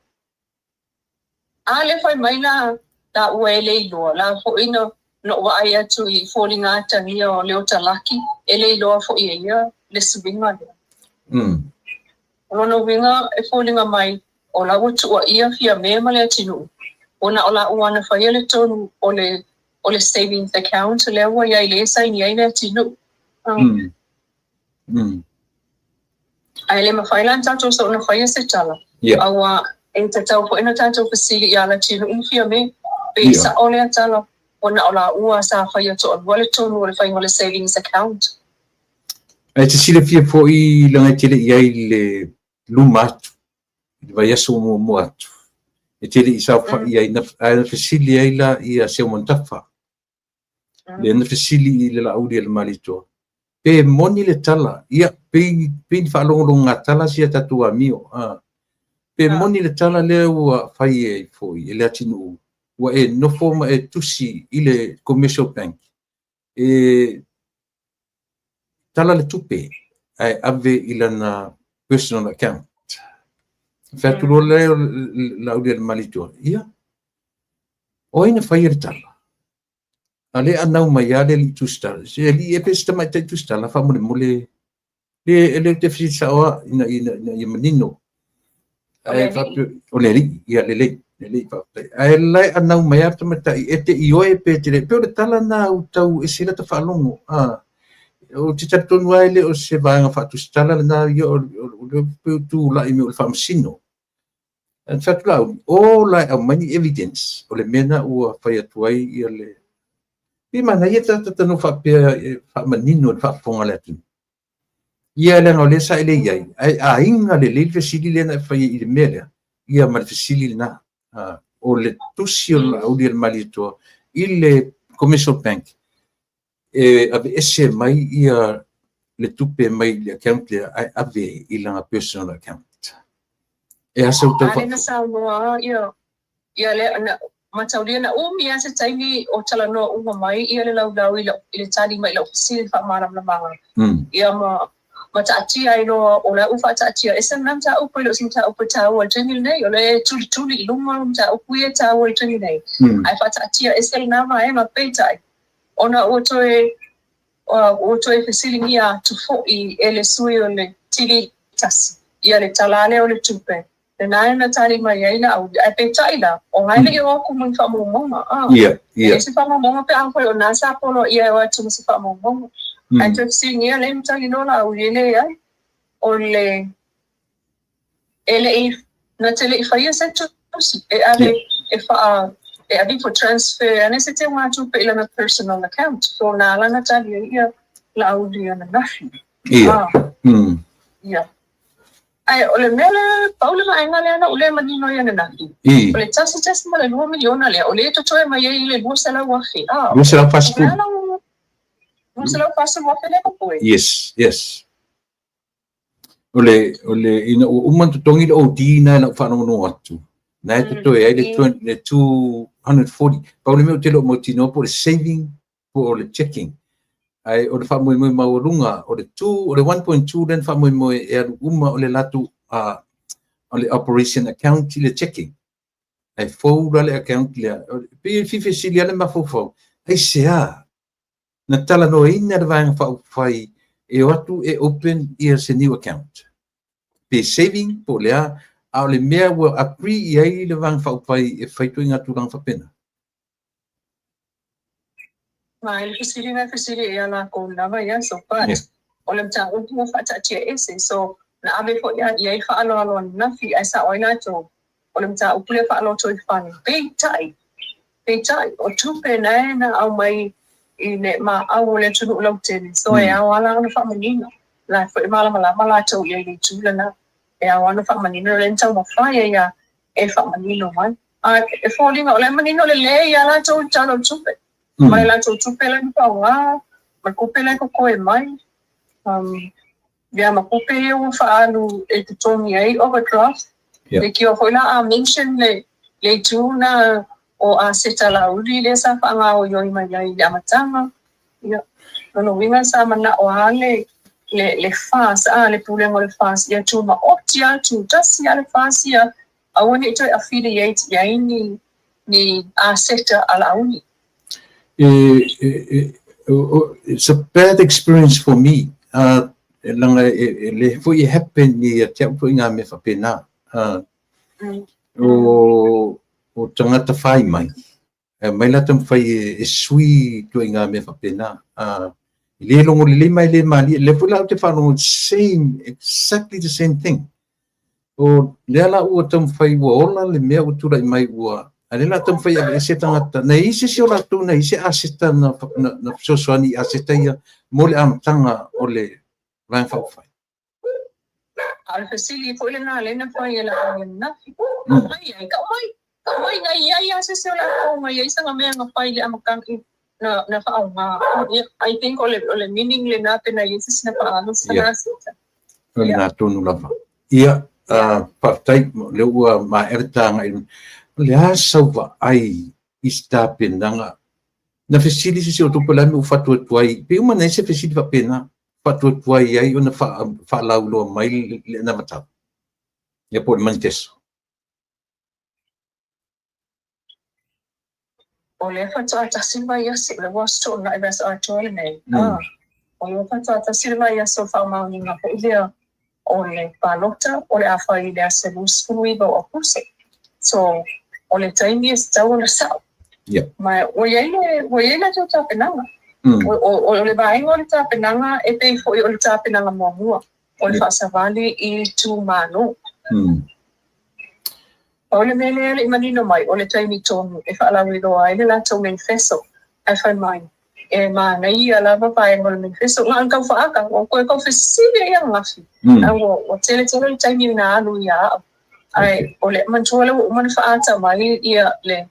Le whai mai la ua le iloa. La fo ina no wa ai atu i fōlinga tangi o leo talaki. Le iloa fo i ia. Le subinga lea. Rono winga e fōlinga mai o la utua ia fia me ma le tino. Ona o la uana whaia le tonu o le savings account le ua ia i le sa ini ai le tino. Ai le mawhailan tātou sa una whaia se tala. Awa e tatau po ina tātou pasili ia la tino fia me. Pe sa o le tala ona o la ua sa whaia to o le tonu o le whainga le savings account. Ai te sile fia po i langa tele iai le luma atu. I vai aso mo atu. E tele i sa wha iai na fasili ai la i a seo montafa. Le na fasili i le la auri le malitoa. Pe moni le tala. Ia pe ni whaalongolonga tala si a tatu a mio. Pe moni le tala le ua whai e foi. E le atinu. Ua e nofoma e tusi i le commercial bank. Tala le tupe, ai ave ilana personal account. Whāturo leo la uri al malitoa. Ia, o ina whaia le tala. A le anau mai a le li tustala. Se li e pesta mai te tustala, whamure mole. Le te whisi saoa ina manino. O le li, ia le lei. Ai lai anau mai a tamatai, e te ioe pe te le. Peo le tala na utau e sila ta whalongo. O te tatonu ai le o se vaenga whaatustala na ia o le tu la ime o le whamasino. An whatulau, o lai au mani evidence o le mena ua whai atu ai ia le. Pi mana ia tatanu whapea whamanino le whaafonga le atu. Ia le ngau le sa ele iai. A inga le le fasili le na whai i le mele. Ia ma le fasili na. O le tusi o la audi al malitoa i le commercial bank. Ave ese mai ia le tupe mai le account le ave i langa personal account. Asa uta fa. Ana sa noa ia le ana mataulia na ia se taimi o tala noa uma mai ia le lau i le tali mai le ofisili fa maram na manga. Ia ma taatia ai no o la ufa taatia esa nam ta upo lo sim ta upo ta o tini nei o le tuli i lunga ta upo ia ta o tini nei. Ai fa taatia esa na ma e ma peitai. Ona otoe fasili ia tu fo i ele sui o le tili tasi. Ia le talale o le tupe. Le nai na tali mai aina au e pe taila. O haile i oku mun whamongonga. Ia. E si whamongonga pe anko o nasa polo ia o atu masi whamongonga. Ai tu fasili ia le mtali nola au ele ai. O le ele i na tele i whaia se tusi. E ave e wha e abi for transfer and ese te watu pe ilana personal account so na lana tali ia la audio na nafi ia ai ole mele paula ma ngale na ole manino ia na nafi ole tasi ma le 2 miliona le ole to toe mai ile busela wa fi busela fastu busela fastu wa fele ko yes ole ina umman to tongi o dina na fa no atu na te toe ai le 240 paule meu te lo motino por saving por le checking ai o le fa moi maurunga o le 1.2 den fa moi e uma o le latu o le operation account le checking ai fo le account le pe fi silia le mafofo ai sea na tala no ina va fa fai e atu e open ia se new account pe saving por le a le mea ua apri i ai le vang whaupai e whaitu inga tūrang whapena. Mai le fasiri e ala ko lava ia so but o le mta o tū whatatia ese so na ave fo ia i ai whaalo na fi ai sa oina to o le mta upule whaalo to i whani peitai o tupe na au mai i ne ma au le tunu ulau tene so e au ala ona whamanina la fo i mala to i ai le tūlana e awana whamanino le ntau mawhaia ia e whamanino mai. E whaolinga o le manino le ia la tau tano tupe. Mai la tau tupe le nipa wā, ma kupe le koko e mai. Via makupe yung faalu ito tong yay overdraft. Le kio hola a mention le tuna o aseta la uli le sa fanga o yoi mayai le amatanga. Ya. No winga sa mana o hale le fas le puleng o le fas ya tuma optia tu just ya le fas ya awani ito affiliate ya ini ni aseta ala uli. It's a bad experience for me. Langa le foi happen ni tia foi nga me fa pena o tangata fai mai la tam fai sui tu nga me fa pena le longo le mai le mali le foi la te fa no same exactly the same thing o le ala o tam fai wo ola le me o tu mai wa ale la tam fai e se tangata na isi si ola tu na isi asista na so ani asista ia mo le am tanga o le Ryan Falfai. Al-Fasili po ilan na alin na po yung lang na. Ay, kamay nga iya sa sila ko nga isa nga may nga file amakang na faaw nga. I think ole meaning le natin na Jesus na paano sa nasa. Na tunu la fa. Ia partay le maerta nga le sauva ai istapin nga na Fasili si o tupula mi ufatu tuai. Pe uma na se Fasili fa pena. Patut tuai ai ona fa laulo mai le na mata ya por mantes ole fa ta silva ya se le was to na ibas artole ne ole fa ta silva ya so fa ma ni nga ile ole palota ole afa ile se bus fui ba opuse so ole taimi sta ona sa ma oye to ta penanga o le vai o le tapenanga e te foi o le tapenanga moa o le fasavali I tu mano o le mele le manino mai o le taimi tonu e fa la wido ai le la to manifesto I find mine e ma na ia la va pai o le manifesto nga ka fa aka o ko Fasili ia ngafi o tele taimi na alu ia ai o le manchola o man fa ata mai ia le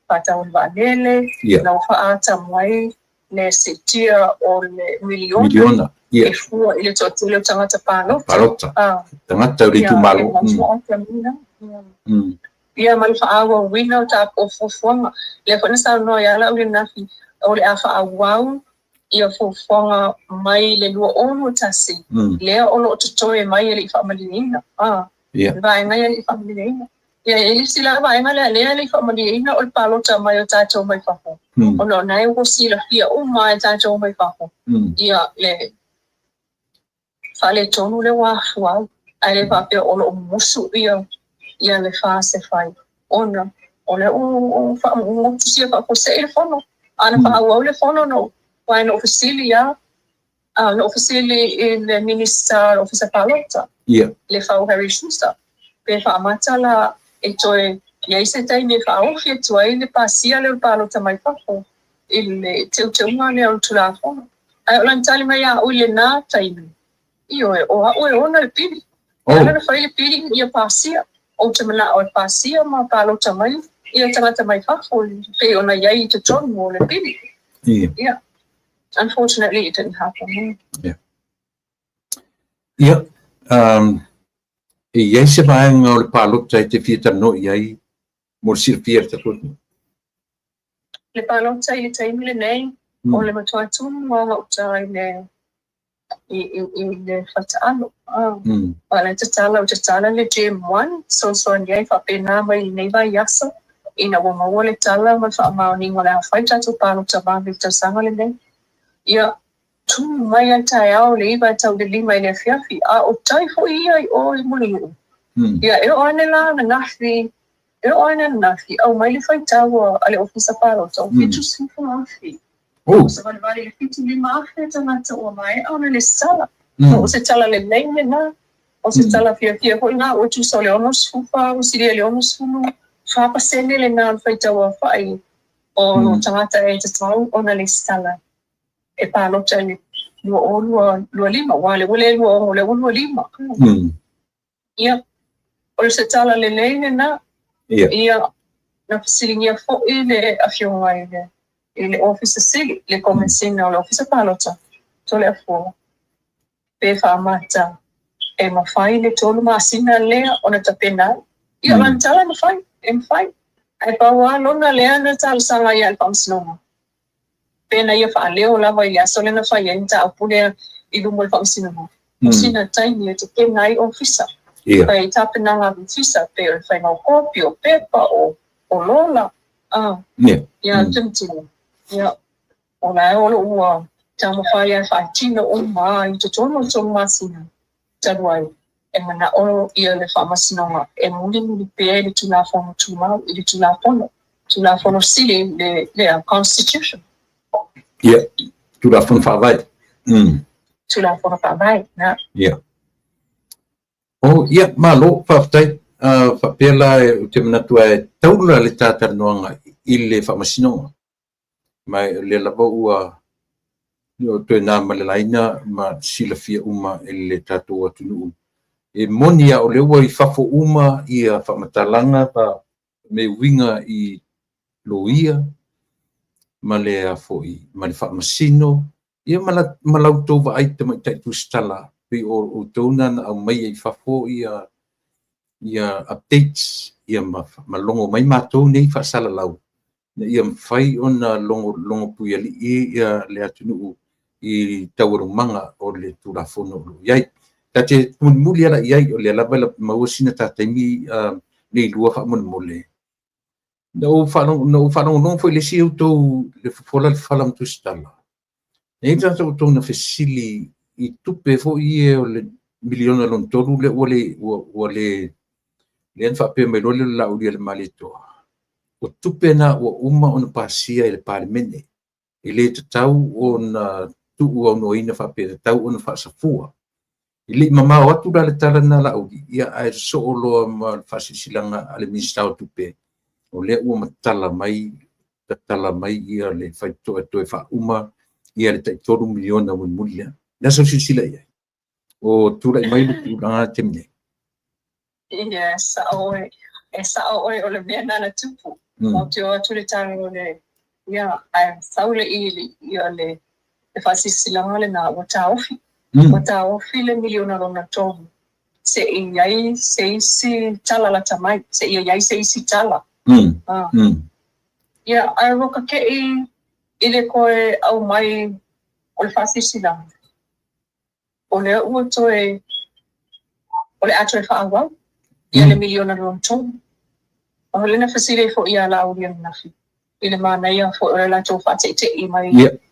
pata o vanele na fa ata mai le sitia o le miliona e fu ile totile tangata palota tangata uri tu malo ia mal fa awa wina ta o fofonga le fa nasa no ya la uri nafi o le afa awau ia fofonga mai le lua ono tasi le o lo tutoe mai le fa malina vai ngai le fa malina ia ele sila vai ngai le fa malina o palota mai o tato mai fa o no nai wo sila fia o mai tato mai fa ia le fa le tonu le wa ale fa pe o lo musu ia le fa se fai ona ole o fa mo sia fa ko se fono ana fa o le fono no vai no Fasili ya no Fasili in the minister officer palota le fa o Harry Schuster pe fa matala e toi ia se tai me fa o fia toi le pasia le palota mai fa il teu ngane o telefone ai o lantali mai a o le na tai io o ona le pili ana fa le pili ia pasia o te mana o pasia ma palota mai ia tangata mai fa pe ona ia te ton mo le pili yeah unfortunately it didn't happen ia se vai nga o palota te fita no ia mo sirpia te tutu le palota I te imile nei o le matua tunu o utai le le fatalo wala te tala le GM1 so ngai fa pena mai nei vai yaso ina wo mo le tala ma fa ma ni ngala fa tatu palota ba Victor sangale nei ia tu mai ata ya le iba tau de lima ile fiafi o tai fo ia o muli ia e ona la na nafi au mai le fai tau ale ofisa palo tau fitu sifu mafi so vale fitu lima afe tana o mai ona le sala o se tala le lene na o se tala fia ko na o tu so le ono sufa o si le ono sunu fa pa sene le na fai tau fai o no tangata e te tau ona le sala e palota ni lua lima wale lua lima ia o se tala le lene na ia na Fasilingia fo ile afionga ile office sili le comensina o le office palota so le afo pe whamata e mawhai le tolu masina lea o na tapena. Ia lantala mawhai, e mawhai. Ai paua lona lea na tal sanga ia al pamsinonga. Pena ia whaaleo lava ia sole na whai ia ta apule I lumol pamsinonga. Musina taimi e te penai o fisa. Pai tapena ngā fisa pe o whai ngau kopi o pepa o lola. Ia tumtino. Ia o la olo ua tamo whai ai whai tina o maa I te tono masina. Taruai. E mana olo ia le whamasinonga. E muli pe le tuna whono tūmau I le tuna whono. Tuna whono sili le constitution. Ia, tuna whono whawai. Tuna whono whawai, na. Ia. Oh, ia, malo, whawtai. Whapela e te manatua e taula le tātanoanga I le whamasinonga. Mai le lava ua o te nā malelaina ma silafia uma e le tātou atunuu. E monia o le ua I whafo uma I a whamatalanga pa me winga I loia ma le a foi, ma le whamasino. Ia malautou wa ai te mai taitu stala pe o tōna na au mai I whafo ia updates ia malongo mai mātou nei whasala lau. Ia mwhai o na longo pui ali ia le atunuu I taurumanga o le tūrafono iai. Ta te muli ala iai o le alawala mawasina tātaimi nei lua whamon-mole. Nau whanong foi le si autou le whapola le whalam tu stala. Nei tātou tōna whesili I tupe fo I o le miliona lon toru le ua le an whape mai role la uri le malitoa. O tupe na ua uma o na pasia I le parimene. I le tatau o na tuu au no ina whape tatau o na whaasafua. I le mamao atu la le tala na la uri. Ia ai so o loa ma whaasisilanga ale ministau tupe. O le ua matala mai ia le whaitoa toe wha uma ia le taitoru miliona mulia. Nasa sisila ia. O tura I mai luku nga temne. Ia, sa oe o le mea nana tupu. Mau te o atu le tanga o le, ia, ai saule ia le whaasisilanga le na wata ofi. Wata ofi le miliona rona tomu. Se iai se isi tala la tamai. Se iai se isi tala. Ia, ai roka ke I le koe au mai o le whaasisilanga. O le ua toe, o le atu e whaawau. Ia le miliona rona tomu. O le na fasile fo ia la uri ang nafi. I le mana ia fo o le la tau whaate I mai.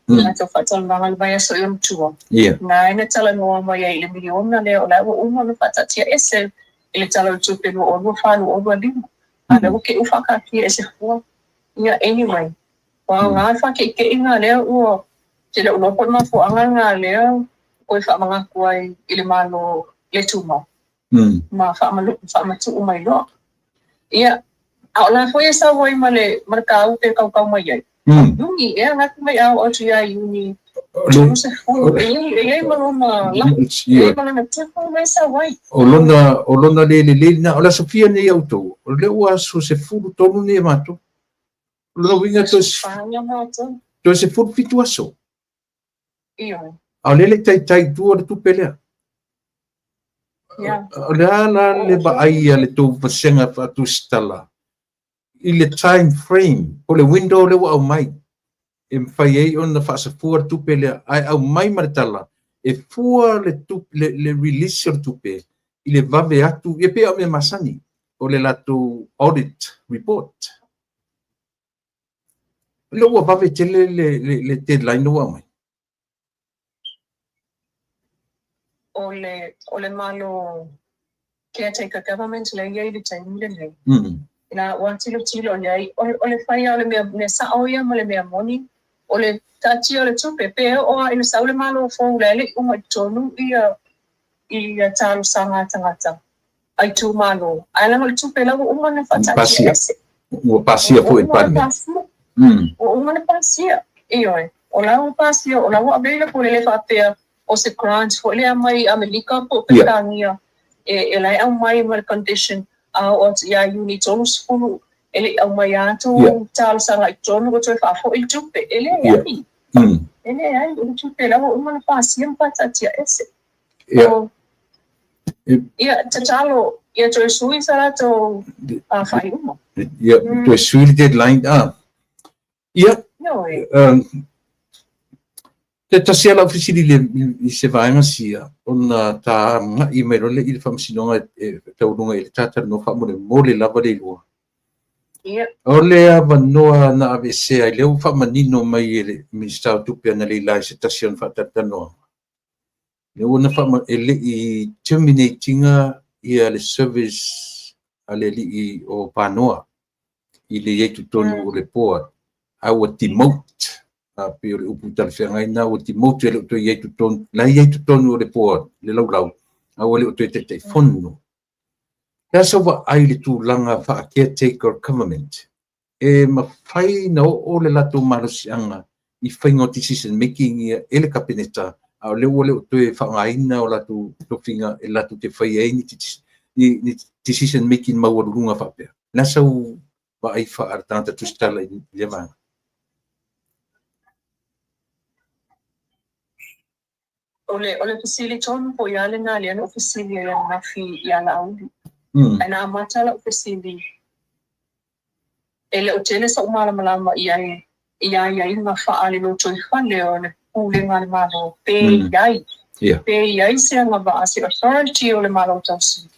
La tau whaatala nga le mai aso ion tua. Nga ina tala noa mai I le miliona le o la ua uma le whaatatia ese. I le tala tupe no o lua whalu o lua lima. Ana uke ufakatia ese fua. Ia anyway. Wa ngā whake ke inga lea ua. Te le unopon ma fo anga ngā lea. Koe wha mga kuai I le malo le tuma. Ma whamatu umai loa. Ia. Au la foi esa voi male marcau te kau mai ai. Yuni e ngati mai au o tu ia yuni. Não se foi. Ele maloma lá. Ele maloma tipo mai sa vai. O lona le na ola Sofia nei auto. O le ua so se furu tonu nei mato. Lo winga to to se furu fitu aso. Io. Au le tai tu tu pelea. Ja. La le ba ai le tu pasenga fa tu stala. I le time frame, o le window le au mai. E mwhai ei o na whaasa fua tupe le ai au mai maritala. E fua le release o tupe. I le vave atu, e pe au me masani. O le latu audit report. Le ua vave tele le deadline o mai. O le malo caretaker government le iei le taimi le lei. Na wantilo tilo nei o le fai o le me sa o ia mo le me moni o le tati o le tupe pe o i le sa le malo fo le o mai tonu ia talo sanga tangata ai tu malo ai la le tupe la o mana fata o pasia fo e pan o mana pasia io o la o pasia o la o abela ko le fa pe o se grant fo le mai America po pe tania e la au mai mal condition o ia uni tonu skulu ele au mai ato tal sanga I tonu ko toi fa fo I tupe ele ai ele ai o tupe la o mana pasia mpatia ese Ia tatalo ia to sui sala to fai uma. Ia to sui deadline ia te tasiala ofisili le I se vaenga sia ona ta nga I mero le I famsinonga taununga I tata no fa mole lava le lua. Ole ava noa na avese ai leu fa manino mai le minister tupia na le lai se tasion fa tata no. Le ona fa ele I terminatinga ia le service ale li o panoa I le yetu tonu o le poa au timote pe o le upu talfenga ina o timote le to yetu tonu la yetu tonu o le poa le laulau au le to te fono That's over ai le tūlanga wha caretaker government. Ma whai na o le lato marosianga I whaingo decision making ia ele kapineta a le o toe whangaina o lato tofinga e lato te whai e ni decision making mawarunga whapea. Nasa u wa ai wha aratanga tustala I le vanga. Ole fasili tonu po yale na le no fasili ya mafi ya la aundi. Ana matala fasili. Ele otele sa umala malama ia ina faale no toi fale o le pule ngale malo pe yai. Pe yai se nga ba asi authority o le malo tausi.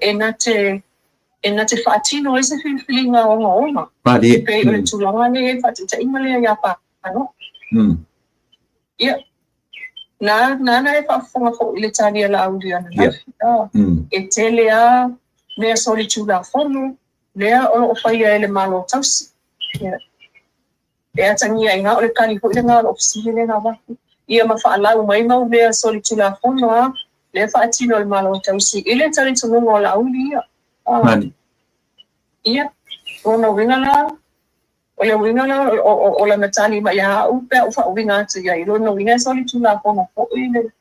Enate fatino ese feelinga o ngoma. Pe ole tulanga ne fatita imale ya pa ano. Na fa fonga ko ile tani la audio na. E tele a me soli chula fono lea o fai ele malo tausi. E tangi ai nga o le kani ko le nga ofisi le nga ba. Ia ma fa ala mai mau lea soli chula fono a le fa tino le malo tausi. Ile tani tunu ngo la audio. Ia ona winga la o la matani ma ya upe o fa winga tu ya ilo no winga soli chula fono ko ile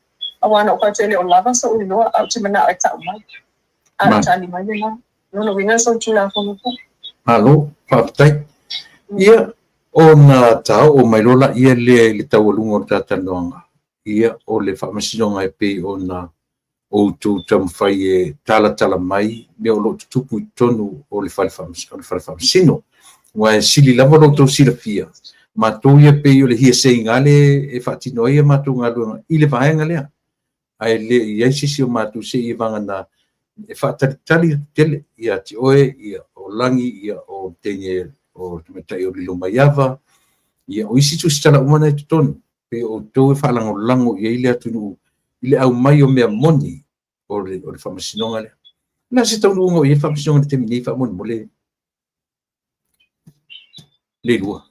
awana o tele o lava so ilo au timana ai ta mai. Tani mai la no winga soli chula fono ko. Halo, papai. Ia ona tau o mai lola ia le tawalunga o tatanonga. Ia o le whamasinonga e pe ona o tu tamwhai e tala mai me o lo tupu tonu o le whamasino. Wa sili lava lo tau sila fia. Matou ia pe o le hia se ingale e whatino ia matou ngalunga. I le vaenga lea. Ai le ia sisi o matou se i vanga na e whaatari tele ia ti oe ia o langi ia o tenye o tumetai o lilo maiava ia o isi tu stala umana i tutonu pe o tau e whalango lango ia ile atunu ile au mai o mea moni o le whamasinonga lea. Nā se tau nunga o ia whamasinonga le temini whamoni mo le lua.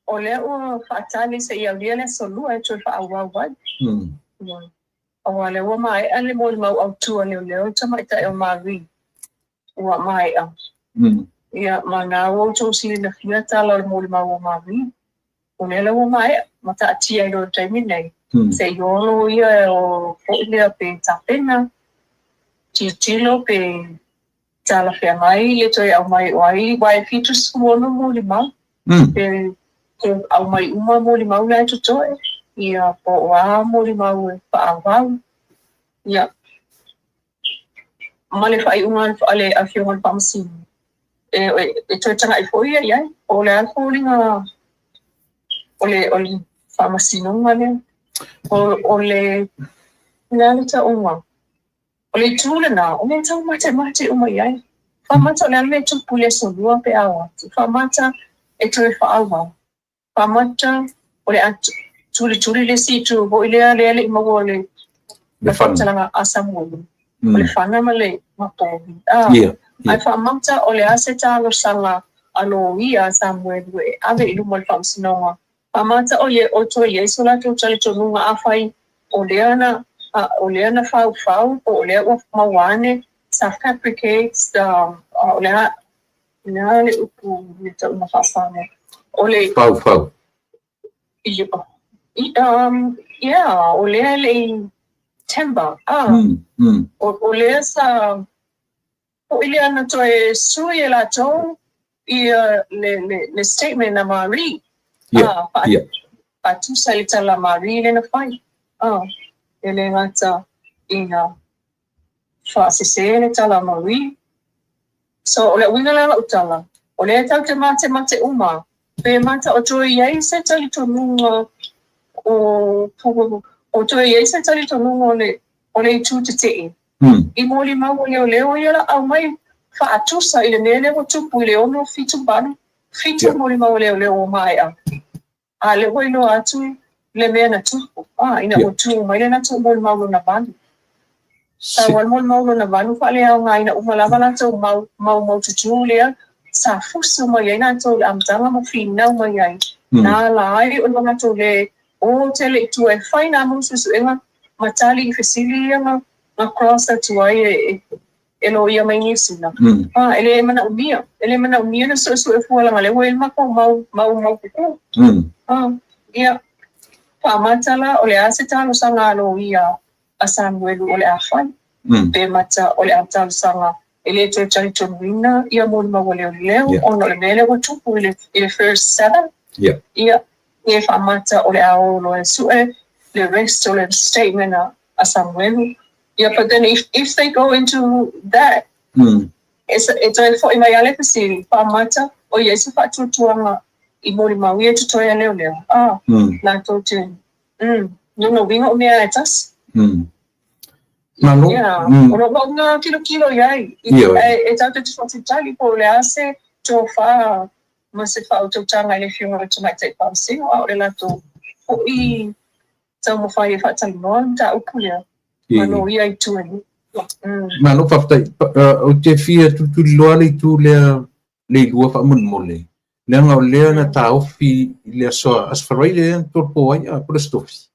O lea ua whaatani se ia lia le solua e tui whaawawai. O wale ua mai ale mo le mau au tua leo tamaita e o maari. Ua mai au. Ia mana o tau sili na fia tala le mo le mau o maari. O lea ua mai mata atia i lo taimi nei. Se iolo ia o poilea pe tapena. Titilo pe tala fea mai le toi au mai wai fitu suono mo le mau. Pe au mai uma mo le mau lai tutoe. Ia po wa mo le mau e paawau. Ia male fai unga ale a fionga pamsi. E toi tanga i foi ia o le alfo linga ole famasino ngale. Ole nalita unga. Ole tula na, ole tau mate uma ia. Famata le alme tu pule solua pe awa. Famata e toi faawa. Famata ole atu tuli le situ ho ile le mago le famata asamu. Ole fana male mapovi. Ai famata ole aseta lo sala alo ia Samuel we ave ilu mal famsinonga. Famata o ye oto ye sola tu tali tonunga afai oleana fau o lea ua mawane self fabricates olea le upu le tau na fafane ole fau olea le timber olea sa o ile ana toe sui la to ia le statement na Marie pa tu salita la Marie le na fai ele ngata ina whaasese le tala maui. So ole winga la utala. Ole tau te mate uma. Pe mata o tui iai se tali to nunga o tui iai se tali to nunga ole tu te tei. I moli mau leo ia au mai whaatusa i le nene o tupu i le ono fitu banu. Fitu moli mau leo mai a. A le waino atu le mea na tupu. Ina o tu mai le na tu moli mau na banu. Sa wal moli mau na banu fa le au ngai na umalama na tu mau tutu lea. Sa fusu mai ai na tu amtanga mo fina mai ai. Na lai o na tu le o tele tu e fai na mo susu enga matali i fesili enga na cross tu ai elo ia mai nisina. Ele mana umia na so e fuala ngale wel mako mau kuku. Ia pa matala ole asitalo sanga lo ia asan welu ole afai. Pe mata ole atalo sanga ele to charito wina ia mo mawale leo ono le mele wo tupu ile first 7. Ia e fa mata ole ao lo sue le rest ole statement asan welu. Yeah, but then if they go into that, it's a for my legacy. Pamata o yesu fatu tuanga imori mawie tutoya leo. La tote. No vingo me atas. Manu. Yeah. Ono nga kilo yai. It's out to Italy po le ase to fa mase fa to tanga le fiume to my take pa sing o le la to o I tamo fa e fa tangon ta ukuya. Mano ia I tu ani. Mano faftai o te fia tu loa le tu le lua fa mun mole. Le nga o le na ta ofi le so asfarai le to po ai a prestofi.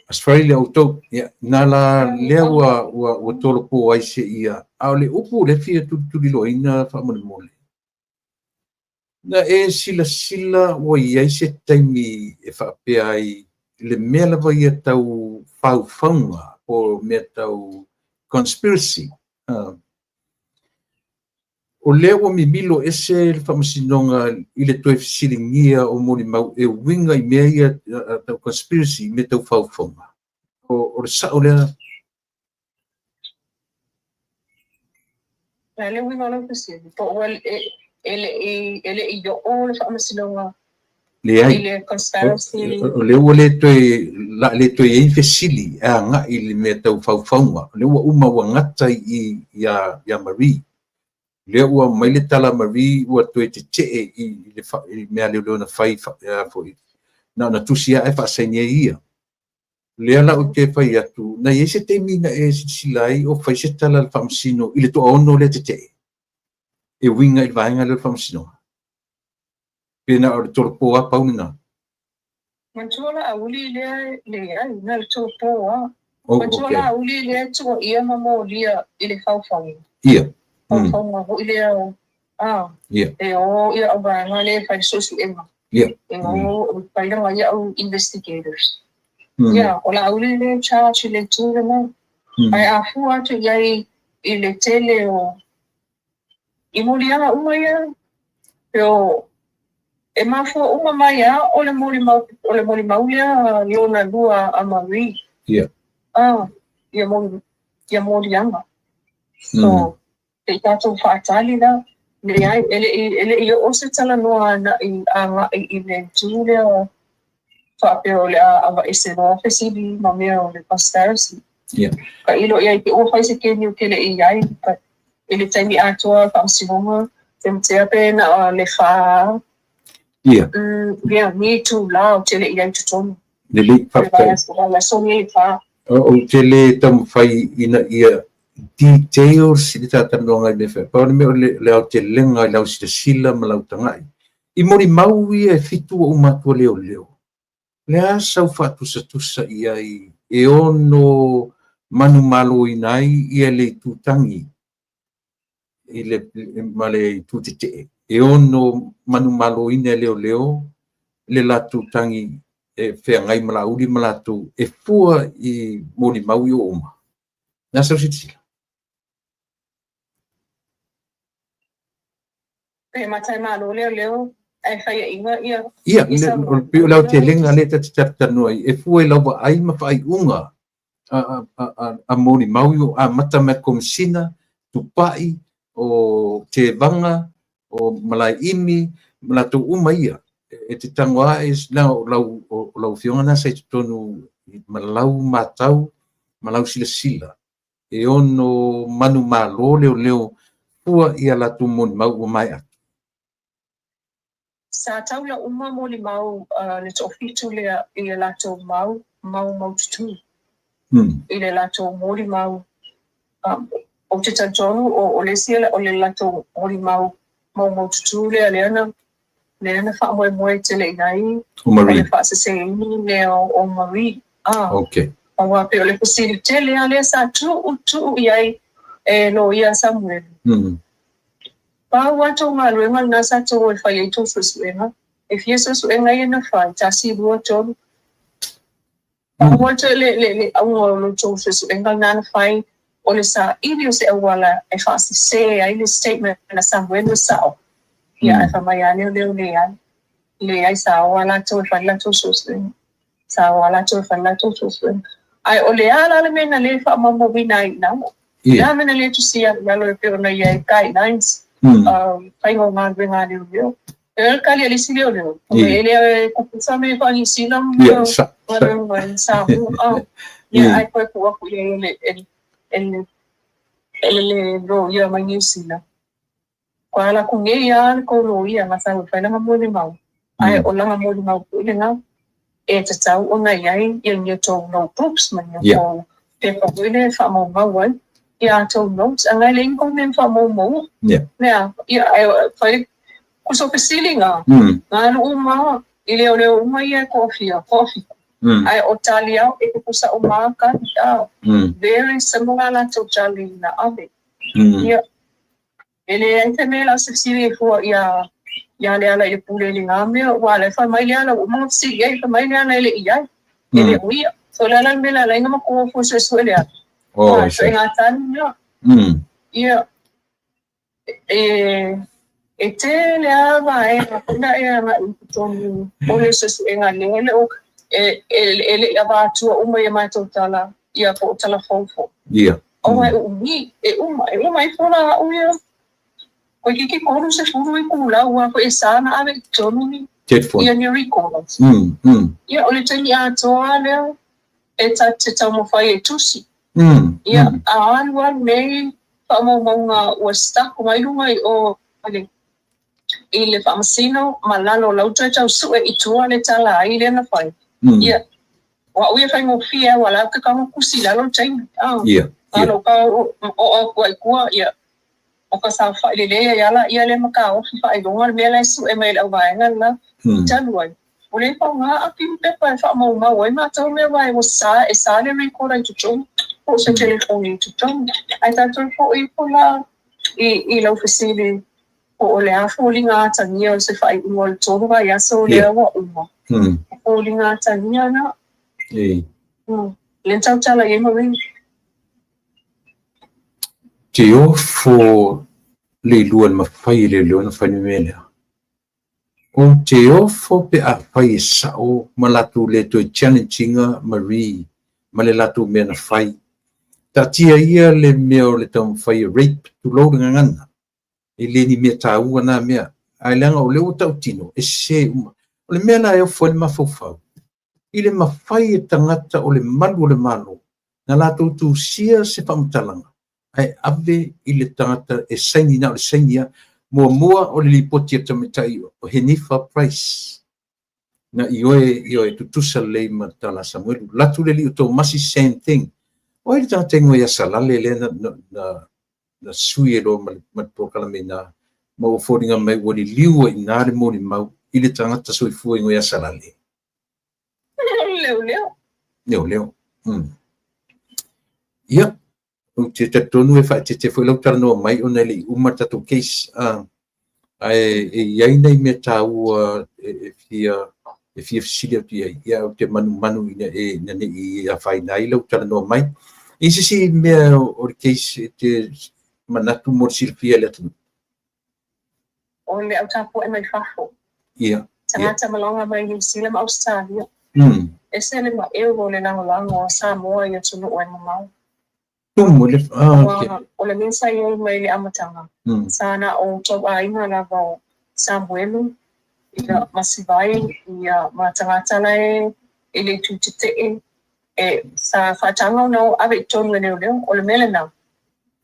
Asfarai le auto ya na la le wa to po ai se ia. A le upu le fia tu loa ina fa mun mole. Na e sila wa ia se taimi e fa pe ai le mea lava ia tau whauwhaunga o mea tau conspiracy. O leo mi milo ese le whamasinonga I le toe fisilingia o mori mau e winga I mea ia tau conspiracy me tau whauwhaunga. O le sao lea. Le winga la fisilingia. Po ele I yo o le whamasinonga. Le ai. O leo le toe e fesili a nga I le mea tau whauwhaunga. Le ua uma ua ngata I Marie. Le ua mai le tala Marie ua toe te I le mea leo na whai na tusia e whaasainia ia. Le ala o te whai atu. Na i se te mina e silai o whai se tala le whamasino I le toa ono le te E winga I le vaenga le whamasino. Pena o le toropo a paunina. Mantua auli le ai na le toropo a. Mantua auli le tua ia mamo lia I le whauwhau. Ia. Whauwhau ho I le Ia. E o ia o vaenga le whai sosu ema. Ia. E o pailanga ia o investigators. Ia, o la auli le charge le tua mo. Ai a fua atu iai I le tele o imulianga uma ia. Pero e mafo uma mai a o le moli mau ia ni ona lua a Marie. Ia. Ia moli anga. So, te tatou whaatali la, le ai, ele I o se tala noa na I le tūle o whaapeo le awa ese noa fesili ma mea o le conspiracy. Ia. Ka ilo ia I ke o whaise ke niu ke le I ai, ka ele taimi atua ka amsimonga, te mtea pe na le whaa. Ia. Ia, ni tu la o tele I ai tutono. Le li whaptai. La songi I whaa. O tele tam whai ina ia details I tata mnonga I le whai. Pao ni mea le au te lenga I lau sila ma lau tangai. I mori mau ia e fitu o umatua leo. Le asa u whaatusa ia e ono manu malo inai ia le tutangi. I le male tutite. E ono manu malo ina leo le latu tangi e whea ngai malauri malatu e fua I mori mau I o oma. Nasa usitila. Pe matai malo leo ai fai inga ia ia o pio lau te lenga le te tatanu ai e fu e lau ai ma fai unga a moni mau a mata me komsina tupai o te vanga o malai imi la tu uma ia e te tangwa is lau fionga na sai tonu malau matau malau sila e ono manu malo leo ua ia la tu moni mau mai a sa tau la uma moli mau le tofitu le ia la to mau tu i le la to moli mau o te tantonu o le sia o le la to moli mau tu le ana fa mo te le nai o Marie le fa se ni le o Marie okay o wa pe le possibilité le ale sa tu ia e lo ia Samuel pa wato ngalo ngal nasa to fa ye to susuenga if yeso suenga ye na fa ta si bo to pa wato le awo lo to susuenga na fa o le sa ili se awala e fa se ai le statement na Samuel sa ya fa mai le ai sa wala to fa la to susuenga sa wala to fa la to susuenga ai o le ala le mena le fa mo bina na mo ya mena le to sia ya lo pe na ye kai nines fai ngo ngan venga yo el kali ali silio le ele kupusa me fa ni silam yo ngan sa ya ai ko ku ye ele ro ya ma ni sila kwa la ku nge ya ko ro ya ma sa fa na mo ni mau ai o la mo ni mau ku le nga e te tau o ngai ai ye to no groups man yo te ko le fa mo mau ia to notes ang ai ling kong nem fa mo yeah ia ai fai ku so pesilinga ngalo uma ile uma ia coffee ai otalia e ku sa uma ka very similar la to chali na ave ia ele ente me la sili fo ia le ala e pule linga me wala fa mai le ala uma si ia fa mai le ala ia ele uia so la me la nga ko fo so ele so ingatan yo ia te le ava na ma tonu ole se engane ele ava tu uma ia mai totala ia po telefon fo ia o mai uma fona uia ko ki ko se furu i kula wa ko esana ave tonu ni ia ni records ia ole tani a toale eta mo fai tusi ia wan nei fa mo nga o sta ko mai lunga o ale ile fa masino malalo lauta tau su e tua le tala ile na fai ia wa uia fai mo fia wala ka mo kusila lo chain ia alo ka o ko ia o ka sa fa ile ia le maka o fa i donga me la su e mai au vai ngala tanwai ule pa nga api pe pa fa mo ma wai ma tau me vai o sa le record to chong o se telefone to chong ai ta to po i pola i lo fasili o le afo linga tania se fa i ngol to va ya so le wa uma o linga tania na le tau tala ye mo ring te ofo le luan mafai le luan fanimena o te ofo pe a fai sao malatu le to challenging Marie male latu mena fai ta tia ia le meo le tam fai rape tu lo ngana ele ni me tau na me ai langa o le utau tino e se o le mena e fo le mafofa ile mafai tangata o le malu na latu tu sia se pamtalanga ai ave ile tangata e saini na o sainia mua o le lipoti tamitai o Henifa Price na ioe tutusa le matala Samuel latu le li uto masi same thing o ile tanga tengo ya salale le na sui lo mat pokala mena mo fodinga mai woni liu i na le moni mau ile tanga ta sui fu ngo ya salale leo ia o te tonu e fa te foi lo tarno mai o neli uma tatu case ai ai nei me tau e fia silia ia o te manu ina e na i a fai nai lo tarno mai isi me o case te manatu mo silfia le tu o le au tapu e mai fafo Ia. Tangata malonga mai New Zealand Australia. E sele ma o le lango o Samoa ia tunu o mamau. Tumu le okay. O le mensa ia mai le amatanga. Sana o tau ainga na vau Samuelu. Ia masivai ia matangata lai ele tutite sa fatanga no ave tonu leo o le mele na.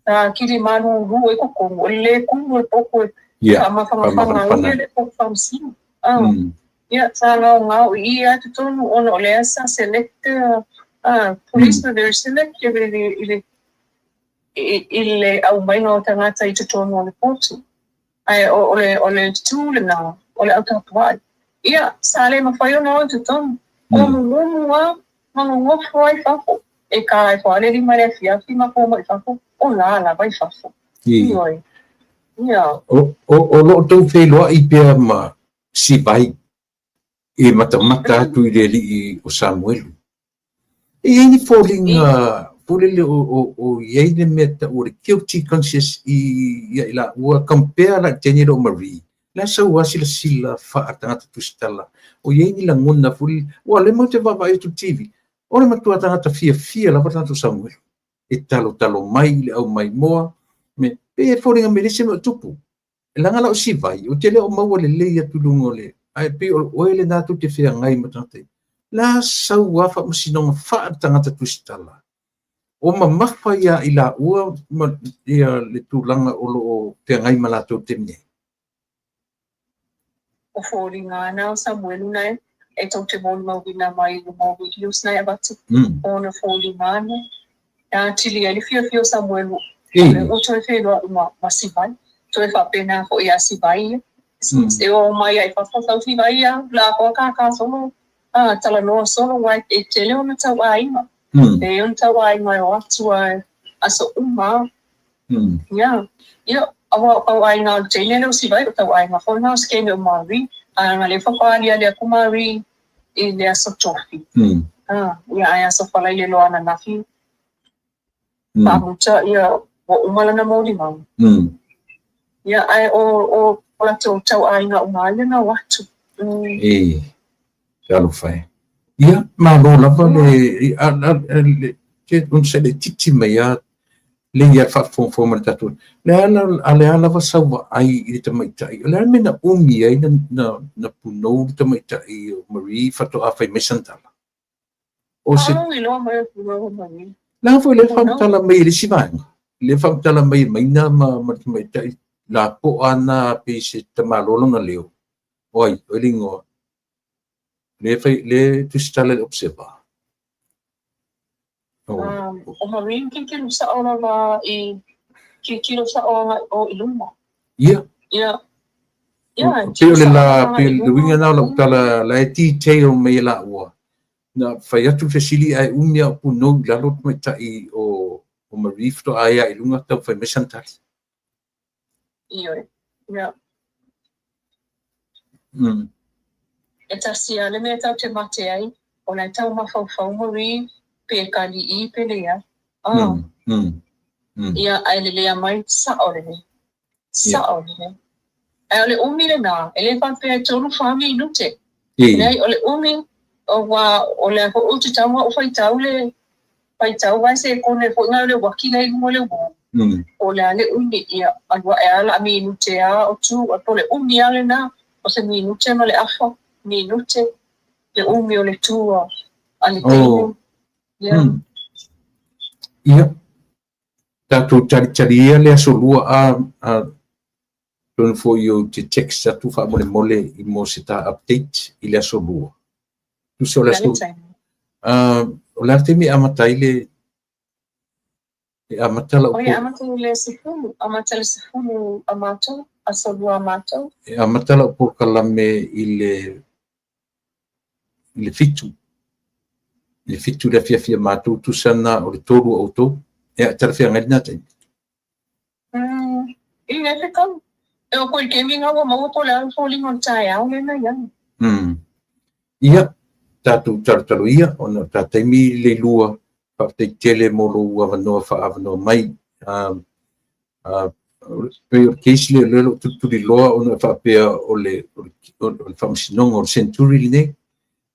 Sa kiri manu ru e ko o le ku poko ama fanga le poko famsi. Ia sana ngau ia tutonu ono le asa select police na very selective ile au mai no tangata i tutonu le potu. Ai ole tule na ole auto twai ia sale ma faio no tutonu o mo foi fafo e kai fo le di mare fia fi ma po mai fafo o la vai fafo ia o lo to fe lo I pe ma si vai e matamata tu i li o Samuel e ni falling pulele o ye meta o guilty conscious I la o compare la tenero Marie la sa wasila sila fa atanga tu stella o ye ni la ngona ful o le mo te baba tu TV o le matua tanga fia la tu Samuel e talo mai le au mai moa me pe falling a merisi mo tupu la ngala o si vai o tele o mau le le tu lungole ai pe o ele na tu te fia ngai matante la sa wa fa musino fa tanga tu stella o mamafa ia I la ua ia le tūlanga o lo te ngai malato te mne. O fōri ngā nao Samuelu nai, e tau te mōni mawina mai o mō videos nai abatu. O na fōri ngā nai. Ia tili ali fio Samuelu. O toi whenua ma sivai. Toi whapena ko ia sivai. E o mai ai whapatau sivai ia, la koa kākā solo. Tala noa solo wai e te leo na tau aima. E on tau ai mai o atua aso ia awa pau ai ngā tene leo si vai o tau ai ngā whona skene o Mari ngā le whapāria le aku Mari I le aso tofi ia ai aso whalai le loa na nafi pamuta ia o umala na mauri mau ia ai o la tau ai ngā umala na watu Yalo fai ia ma lo lava le ke un se le titi mai le ia fa fo ma tatu le ala lava sa ai I te mai tai le me na umi ai na puno te mai tai o Marie fa to a fai mesantala o se la fo le fa tala mai le sivanga le fa tala mai na ma te mai tai la po ana pe se te malolo na leo oi lingo le tu stale observa o Marie kikilo sa ona ma kikilo sa ona o iluma ia pero le winga na la detail me la wa na fai atu fesili ai umia o no la lot mai tai o Marie to ai ilunga tau fai mesantali ia e tasia le mea tau te mate ai, o nai tau mawhau Marie, pe kali I pe lea. Ia ai le lea mai sa orene. Ai ole umi le nā, e le whapea tonu whami inute. Nei ole umi, o le ako utu taua o whaitau vai se kone fo ngā le waki nei mo le wō. O le ale umi ia, anua e ala a mi inute a o tu, a pole umi ale nā, o se mi inute ma le awha. Minute le umi o le tua ale teinu ia tatu cari le asolua a ton fo yo te text atu fa mole I mo se ta update I le asolua tu se o le o le temi amatai le amatala o ia amatai le sifunu amato asolua amato amatala por kalame le fitu le fia mātou tu sana o le toru au tō e a tara fia ngai nata I ngai kau e o koi ke minga wa maua po le au falling on tai au le na yang ia tātou taru ia ona tātaimi le lua pa te tele mo lo ua wanoa wha avanoa mai pe case le lo tu di loa ona fa pe ole famsinong or century ne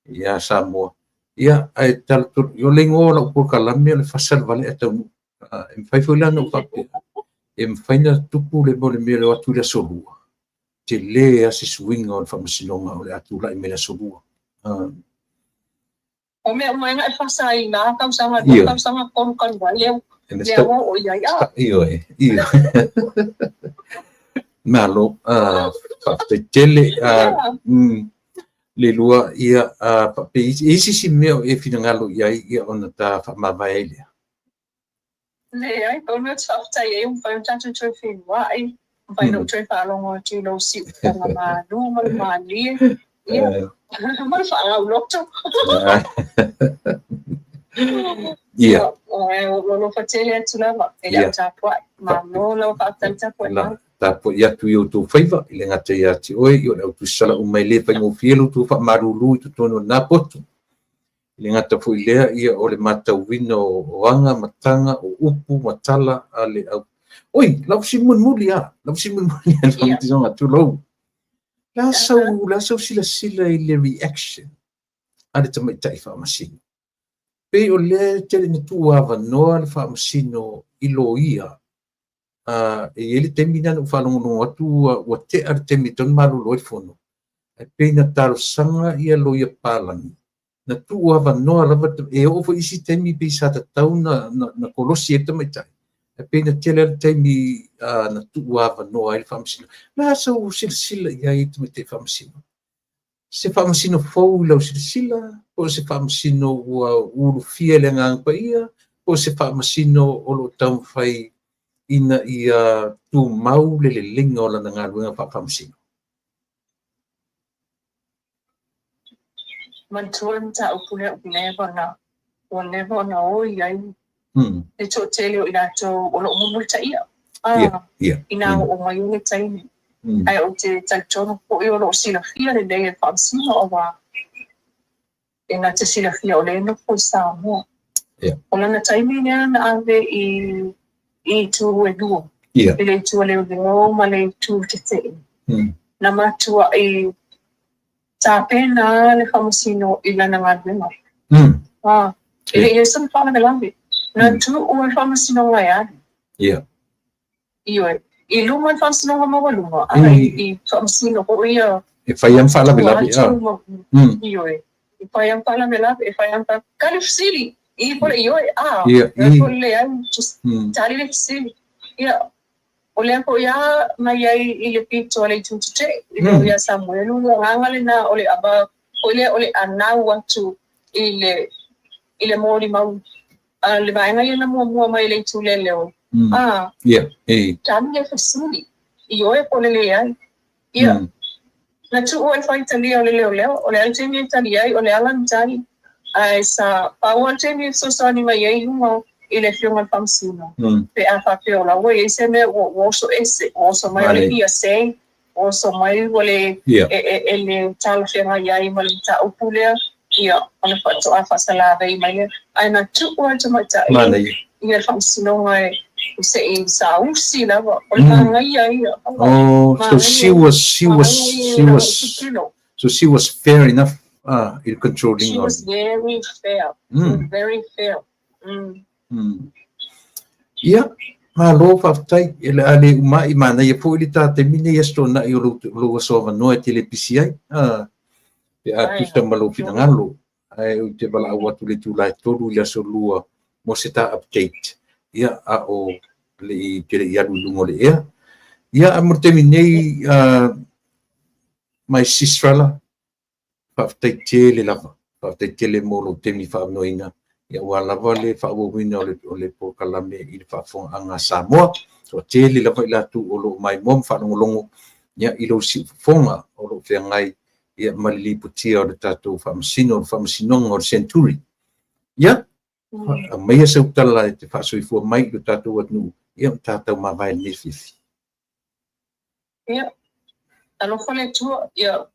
ya Samoa ia ai tal tu yo lengo la por kalamia le fasal vale ata em fai foi no fa pe em faina tupu le bole me le atu le solua te le asi swing on famsinong ole atu la me le solua o me mai na fasai na kam sama kon vale le o ia io malo fa te tele le lua ia pe isi si meo e finangalo ia ona ta fa mavaile le ai to me tsafta e un fa tanto tro fin vai vai no tro fa longo ti lo si ona ma no ma li ia ma fa la lotto ia lo facele tu la va e la tapua ma no lo fa tanta qua tapo ia tu yo tu faiva ile ngata ia ti oi yo le tu sala o mai le pa mo fielo tu fa marulu tu tono na poto ile ngata fu ile ia o le mata wino o anga matanga o upu matala ale au oi la simun mulia fa ti zonga tu lo la so sila ile reaction ale te mai tai fa masino pe o le tele ni tu ava no al fa masino ilo ia ele termina no falando no atu o te ar termiton malu loi fono e pena taro sanga ia loia palangi na tu ava no lava e o foi isi temi pe sa tau na kolosi e mai tai e pena tele temi na tu ava no ai famsino na so silsila ia i te famsino se famsino fo lo silsila o se famsino o fia le ngang pa ia o se famsino o lo tau fai ina ia tu mau le linga o lana ngā ruenga whapamsino. Mantuan ta upune o never na o iai. E tō tele o ina tō o lo munu ta ia. Ina o mai une taini. Ai o te taitono po i o lo sila fia le nei e whamsino o wa. Ina te sila fia o le no po sa mua. O lana taimi nea na ave i tu e duo. Ele tu le o ma le tu te te. Na matua i ta pena le famosino i lana ngadwema. Ele e sun fana me lambi. Na tu o e famosino ngai ani. I luma e famosino nga mawaluma. I famosino ko ia. E faiam fala me lambi. I faiam fala me lambi. E faiam fala kalifsili. I pole ioe pole an just tali le sili ia ole ko ya mai ai ile pito le tutute ile ya Samuel ngangale na ole aba ole ana watu ile mori mau le vai ngai na mo mai le tule leo tani le sili ioe pole le ai ia na tu o fai tani ole leo ole altimi tani ai ole alan tani ai sa pawan temi so sani mai ai uma ile fiona famsino pe a fa fiola we se me wo so ese o so mai le ia sei o so mai wole ele tal fiona ai mal ta upule ia ona fa to a fa sala vai mai ai na tu o to mai ta ia famsino mai se in sa usi la o ngai ai so she was fair enough in controlling. She was very fair. Very fair. Ia, malo whaftai, ele ale umai mana ia po ili tā te mine ia sto na i o sova noa telepisi ai. Pe a tusta malo pinangalo. Ai o te bala awatu le tūlai toru ia so lua mo se tā update. Ia a o le i tere iadu lungo le ea. Ia a murte minei mai sisrala. Whaftai tele lava, whaftai tele molo temi whaanoina. Ia ua lava le whaawawina o le pokalame i le whaafonga anga Samoa. So tele lava i latu o lo mai mom whanongolongo. Ia i lo si fonga o lo whiangai. Ia malili putia o le tātou whaamasino, o whaamasinonga o le century. Ia, meia sautala e te whaasoifua mai o tātou atnu. Ia tātou mawai nefifi. Ia, alo whale tua, ia,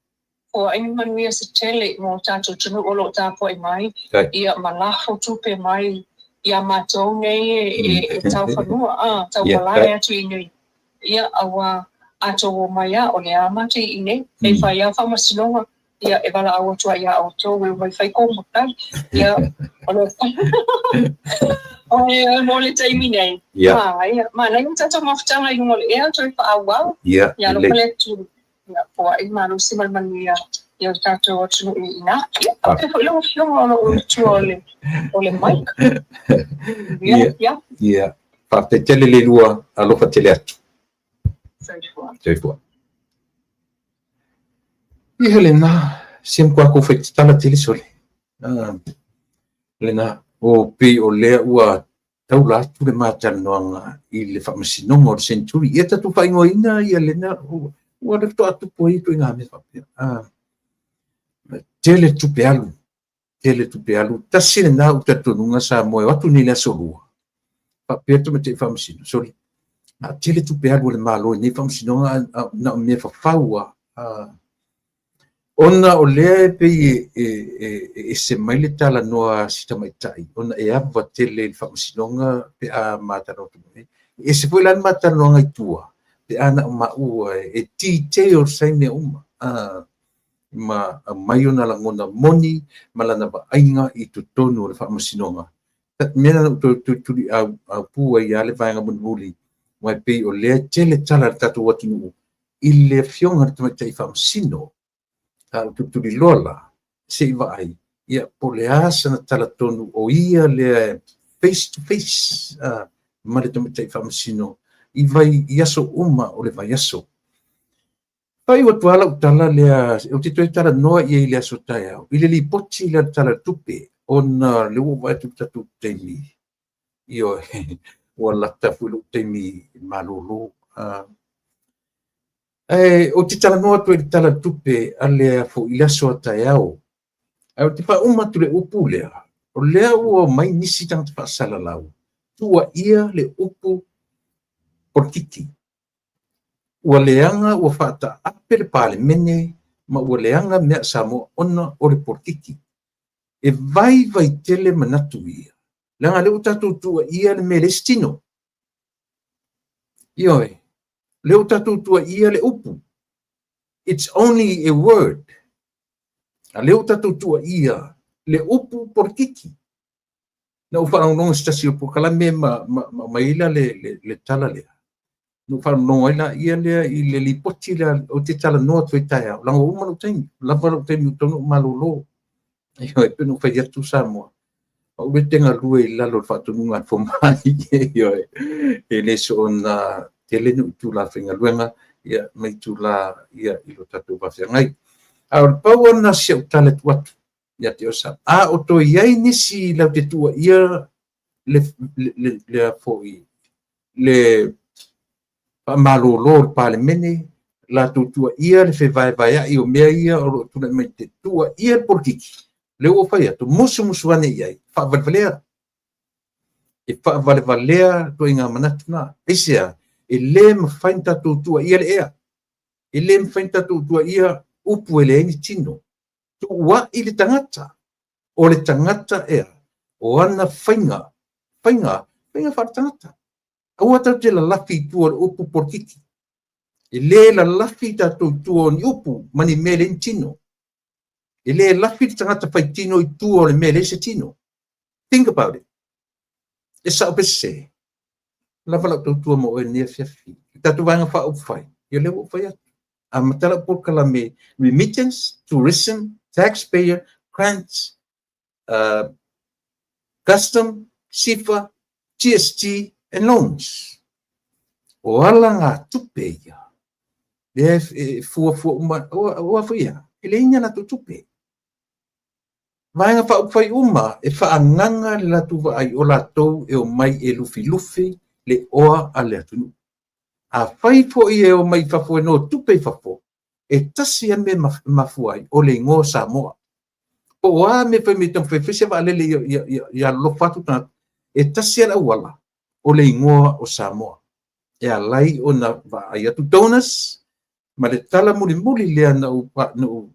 o ai manuia se tele mo tātou tunu o lo tāpo e mai, ia malafo tupe mai, ia mātou nei e tau whanua, tau walai atu i nei. ia awa ato maya o le amate ine e fai a famasinonga ia e bala awa tua ia auto we fai ko mutai ia ono o le taimi nei ma na yung tata mafutanga yung ole ea toi pa awa ia no pale tu ia po ai ma no simal mania ia tato o tunu ina ia ko lo ono o tu ole mic ia pa te tele le lua alo fa tele atu Saifua. I helena sim kwa ko fet tala tele sole. Lena o pe o le ua taula tu le mata noanga I le fa masino o century ia tu fa ingoina ia lena o le to atu poi to nga me fa. Tele tu pealu tasile na u tatunga sa mo atu ni la solua. Pa pe tu me te fa masino sorry. Tele tu pealu le malo ni fa masino na me fa faua. Ona o le pe e se mai le tala noa sita mai tai. Ona e ava tele le whamasinonga pe a mataro tu mai. E se foi lan mataro ngai tua. Pe ana ma ua e ti te o sai me uma. Ma mai ona la ngona moni malana ba ainga I tu tonu le whamasinonga. Mena tu a pua I ale vaenga munuli. Mai pe o le tele tala tatu watinu. I le fionga tu mai tai whamasino. Tuturi lola se vai ia poleasa na tala tonu o ia le face to face ma le tomatai whamasino I vai iaso uma o le vai iaso pai o tuala utala lea o te toi tala noa ia I le aso tai au I le li poti le tala tupe ona le ua vai tatu teimi io ua lata fulu teimi malulu o te tala noa tu e tala tupe ale fo I aso tai au. Au te pa uma tu le upu lea. O lea ua mai nisi tanga te whaasala lau. Tua ia le upu portiki. Ua leanga ua whaata ape le pale mene ma ua leanga mea samo ona o le portiki. E vai tele manatu ia. Leanga le utatu tua ia le mele stino. Ioi. Leo tatu tua ia le upu. It's only a word. Leo tatu tua ia le upu portiki. Na ufara nonga stasi upu kalame ma ila le tala lea. Na ufara nonga ila ia lea I le lipoti lea o te tala noa tue taia. Langa umanu taimi. Langa taimi utonu malolo. Iyo e penu whai atu Samoa. Ue tenga lue I lalo whatununga fomai. Iyo e leso ona tele nu tu la whinga luenga ia mai tu la ia ilo tatu whawhia ngai. Au pau ona sia utale tuatu ia te osa. O to iai nisi lau te tua ia le foi le malolo le pale mene la tua ia le vai o mea ia o tuna mai te tua ia porkiki. Le o whai atu musu ane iai. Whavalvalea. E whavalvalea to inga manatuna. Esea. E le mawhainta tua ia le ea. E le mawhainta tua ia upu ele ni tino. Tu ua I le tangata. O le tangata ea. O ana whainga whaatangata. Aua tau te la lafi tua upu porkiki. E le la lafi tua ni upu mani mele ni tino. E le lafi tangata whai tino I tua o le mele se tino. Think about it. E sa opese. Lava la tua mo e nia fiafi. Tatu vanga wha upwhai. Ia leo upwhai atu. A matala porkala me remittance, tourism, taxpayer, grants, custom, SIFA, GST, and loans. O ala ngā tupe ia. Le fua uma, o awhia. Ele inga na tupe. Vaenga wha upwhai uma, e whaanganga le latu ai o latou e o mai e lufi le oa a le atunu. A whai fo I e o mai whafo e no tupe whafo, e tasi ame mafuai o le ngō Samoa. O a me whai me tam whewhise wa alele ia lofatu tana, e tasi ala wala o le ngō o Samoa. E a lai o na wa ai atu donors, ma le tala muli lea na u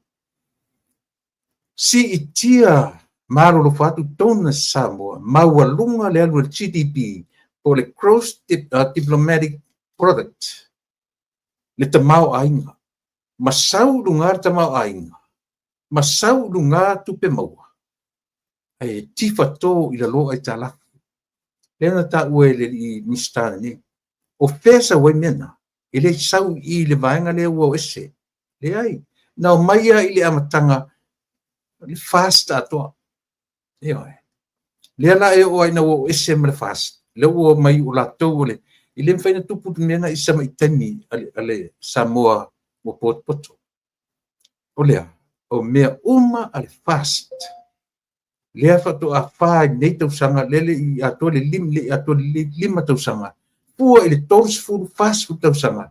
si itia maro lofatu donors Samoa, maua lunga le alu GDP, o le gross diplomatic product le tamau ainga. Masau lungar tamau ainga. Masau lungar tu pe maua. Ai tifa to ila lo ai tala. Lena ta ue le i mistana ni. O pesa wai mena. Ile sau i le vaenga le ua ese. Le ai. Nau maia i le amatanga. Le fast atoa. Eo e. Le la e o ai na ua ese ma le fast. Le ua mai o la tau le. Ile mwhaina tupu mena i sama i tani ale Samoa o poto. O lea. O mea uma ale fast. Lea whato a whae nei tau sanga lele i ato le lima tau sanga. Pua i le tors furu fast fu tau sanga.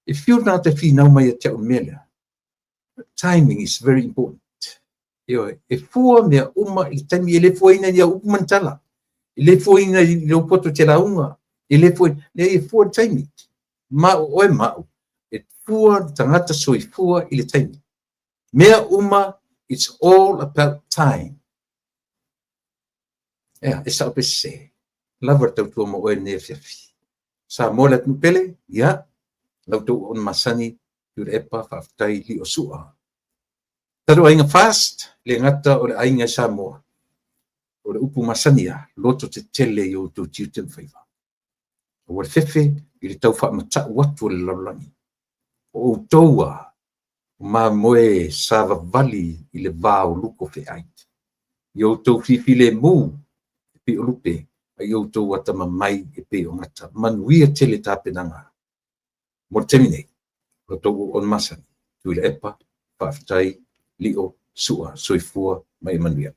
E whiu nā te whinau mai a te o mea. Timing is very important. E fua mea uma i tani e le fuaina i a upumantala. I le fuaina i le upoto te launga. I le fuaina, le e fua timing. Mau oe mau. E fua tangata soi fua i le timing. Mea uma, it's all about time. E sa ope se. Lavar tau tua mo oe ne fiafi. Sa mola tupele, ya. Lau tau on masani, yur epa whaftai li o sua. Taru ainga fast, le ngata o le ainga Samoa. O le upu masania, loto te tele i o tau tiu ten whaiva. O le fefe, i le tau wha mata watu o le lalani. O taua, ma moe sava vali i le vāo luko fe ait. I o tau whiwhile mū, pe o lupe, a i o tau atama mai e pe o ngata. Manuia tele tāpenanga. Mo temine, o tau on masani, tu le epa, whaftai, li o sua, soifua, mai manuia.